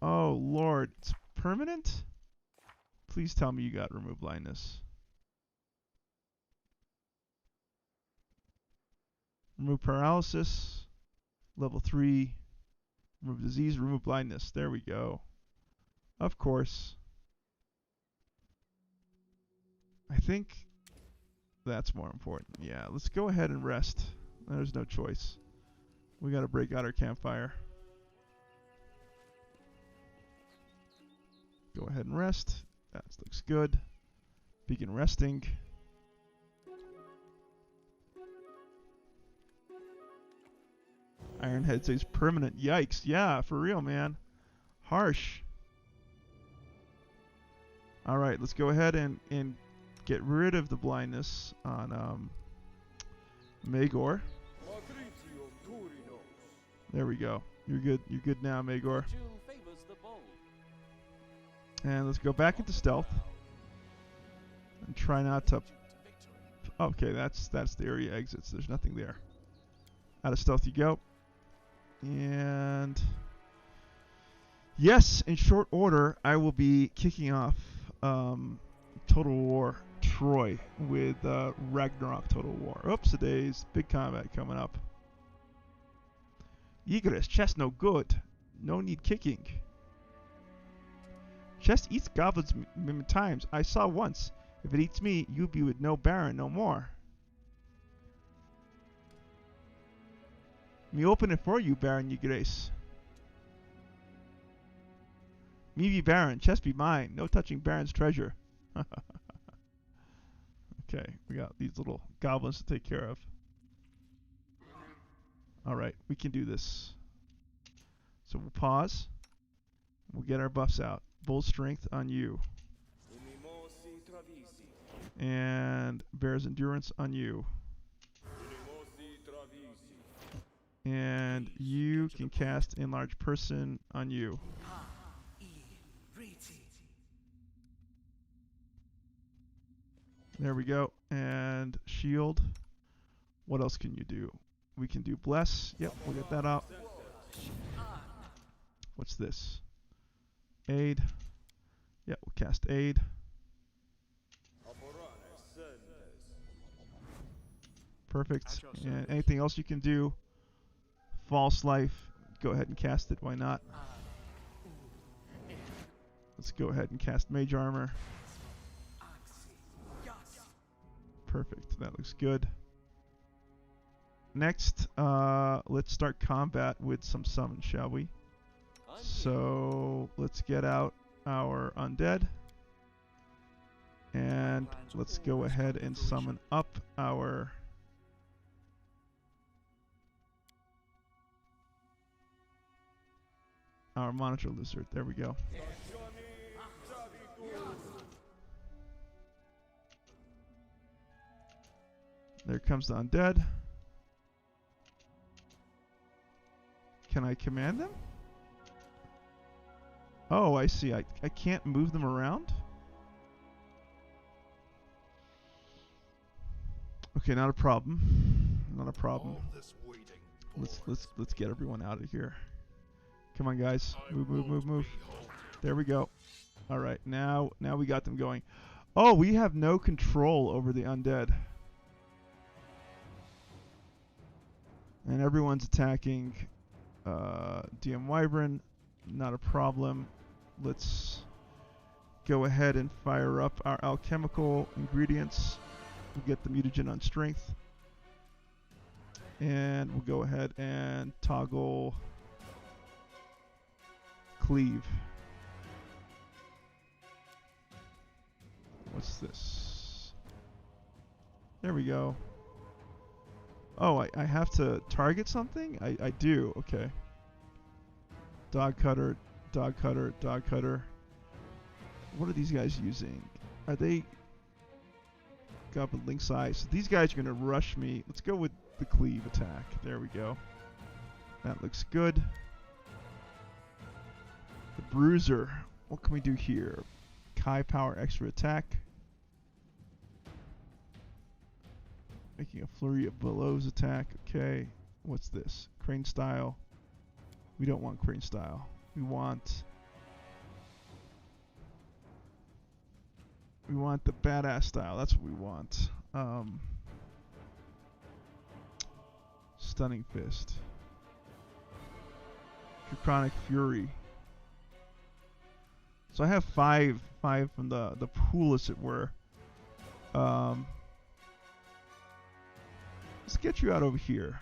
Oh lord. It's permanent? Please tell me you got remove blindness. Remove paralysis. Level 3. Remove disease, remove blindness. There we go. Of course. I think that's more important. Yeah, let's go ahead and rest. There's no choice. We gotta break out our campfire. Go ahead and rest. That looks good. Begin resting. Ironhead says permanent. Yikes. Yeah, for real, man. Harsh. Alright, let's go ahead and get rid of the blindness on Magor. There we go. You're good. You're good now, Magor. And let's go back into stealth. And try not to... Okay, that's the area exits. There's nothing there. Out of stealth you go. And... yes, in short order, I will be kicking off Total War Troy with Ragnarok Total War. Oops-a-days. Big combat coming up. Ygritte, chest no good. No need kicking. Chest eats goblins many times. I saw once. If it eats me, you be with no Baron no more. Me open it for you, Baron Ygritte. Me be Baron, chest be mine. No touching Baron's treasure. Okay, we got these little goblins to take care of. Alright, we can do this. So we'll pause. We'll get our buffs out. Bull strength on you. And bear's endurance on you. And you can cast enlarge person on you. There we go. And shield. What else can you do? We can do bless. Yep, we'll get that out. What's this? Aid. Yep, we'll cast aid. Perfect. And anything else you can do? False life. Go ahead and cast it. Why not? Let's go ahead and cast mage armor. Perfect. That looks good. Next, let's start combat with some summons, shall we? So let's get out our undead. And let's go ahead and summon up our monitor lizard. There we go. There comes the undead. Can I command them? Oh, I see. I can't move them around? Okay, not a problem. Not a problem. Let's get everyone out of here. Come on, guys. Move. There we go. All right, now we got them going. Oh, we have no control over the undead. And everyone's attacking DM Wyvern. Not a problem. Let's go ahead and fire up our alchemical ingredients. We'll get the mutagen on strength. And we'll go ahead and toggle cleave. What's this? There we go. Oh, I have to target something? I do. Okay. Dog cutter, dog cutter, dog cutter. What are these guys using? Are they got up with lynx eyes? So these guys are going to rush me. Let's go with the cleave attack. There we go. That looks good. The bruiser. What can we do here? Kai power extra attack. Making a flurry of blows attack. Okay. What's this? Crane style. We don't want crane style. We want the badass style. That's what we want. Stunning fist. Draconic fury. So I have five from the pool, as it were. Let's get you out over here.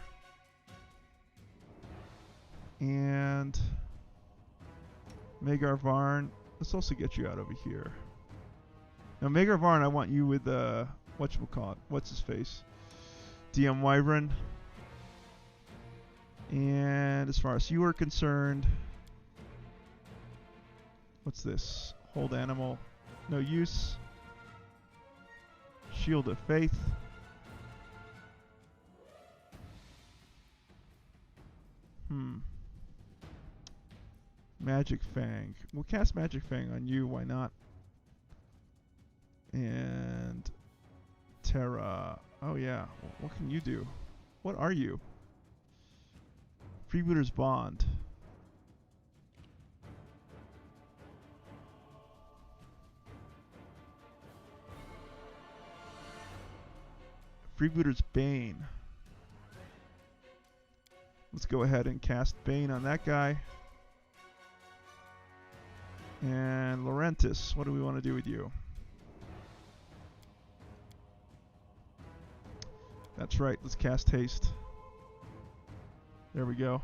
And Magar Varn, let's also get you out over here. Now Magar Varn, I want you with whatchamacallit, what's his face? DM Wyvern. And as far as you are concerned, what's this? Hold animal, no use. Shield of Faith. Magic Fang. We'll cast Magic Fang on you, why not? And Terra. Oh yeah, what can you do? What are you? Freebooter's Bond. Freebooter's Bane. Let's go ahead and cast Bane on that guy. And Laurentis, what do we want to do with you? That's right, let's cast Haste. There we go.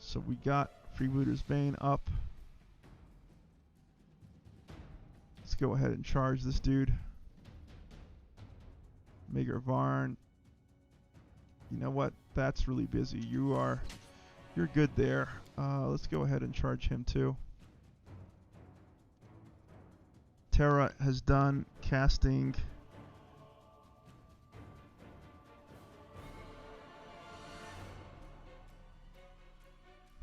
So we got Freebooter's Bane up. Let's go ahead and charge this dude. Magar Varn. You know what? That's really busy. You're good there. Let's go ahead and charge him too. Terra has done casting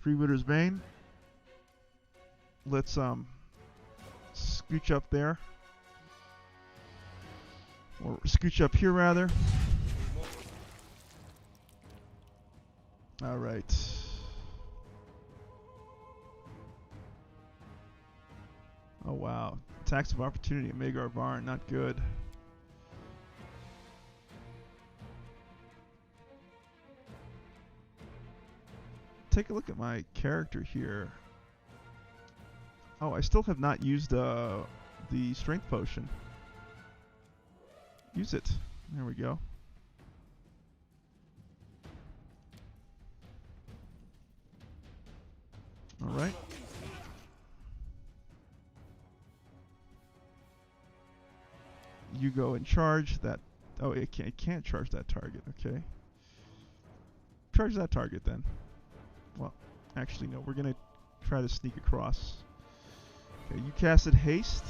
Freebooter's Bane. Let's scooch up there. Or scooch up here, rather. All right. Oh, wow. Attacks of opportunity at Magar Barn. Not good. Take a look at my character here. Oh, I still have not used the strength potion. Use it. There we go. All right. You go and charge that. Oh, it can't charge that target. Okay. Charge that target then. Well, actually, no. We're going to try to sneak across. Okay, you casted haste.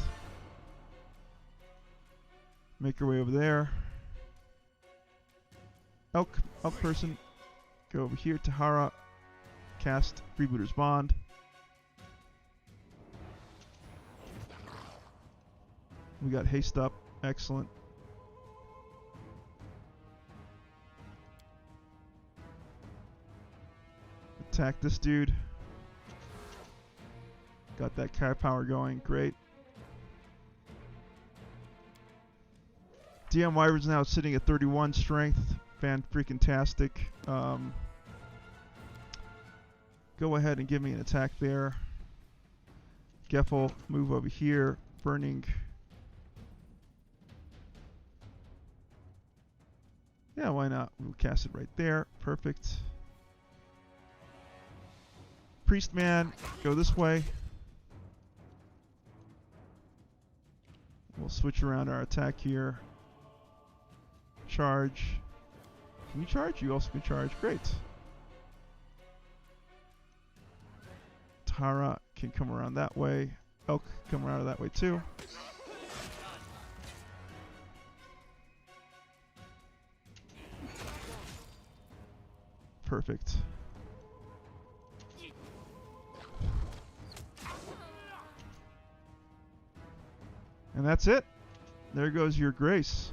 Make your way over there. Elk person. Go over here. Tahara. Cast Freebooter's Bond. We got haste up. Excellent. Attack this dude. Got that Kai power going. Great. DM Wyvern's now sitting at 31 strength. Fan-freaking-tastic. Go ahead and give me an attack there. Geffel, move over here. Burning. Yeah, why not? We'll cast it right there. Perfect. Priestman, go this way. We'll switch around our attack here. Charge. Can you charge? You also can charge. Great. Tara can come around that way. Elk can come around that way too. Perfect. And that's it. There goes your grace.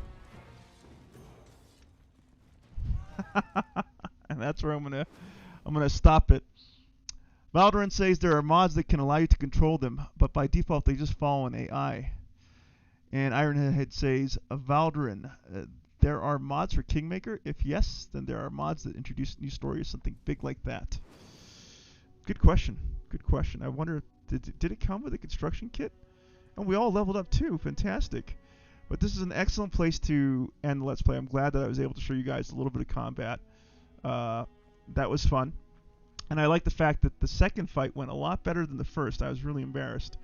And that's where I'm gonna stop it. Valdoran says there are mods that can allow you to control them, but by default they just follow an AI. And Ironhead says, Valdoran, there are mods for Kingmaker? If yes, then there are mods that introduce a new story or something big like that. Good question. Good question. I wonder, did it come with a construction kit? And we all leveled up too. Fantastic. But this is an excellent place to end the Let's Play. I'm glad that I was able to show you guys a little bit of combat. That was fun. And I like the fact that the second fight went a lot better than the first. I was really embarrassed.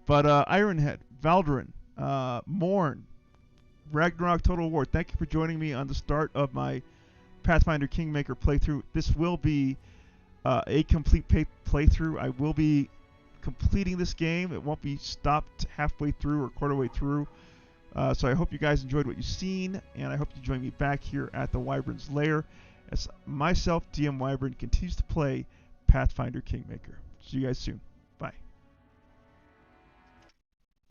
But Ironhead, Valdoran, Morn, Ragnarok Total War, thank you for joining me on the start of my Pathfinder Kingmaker playthrough. This will be a complete playthrough. I will be completing this game. It won't be stopped halfway through or quarter way through. So I hope you guys enjoyed what you've seen, and I hope you join me back here at the Wyvern's Lair as myself, DM Wyvern, continues to play Pathfinder Kingmaker. See you guys soon.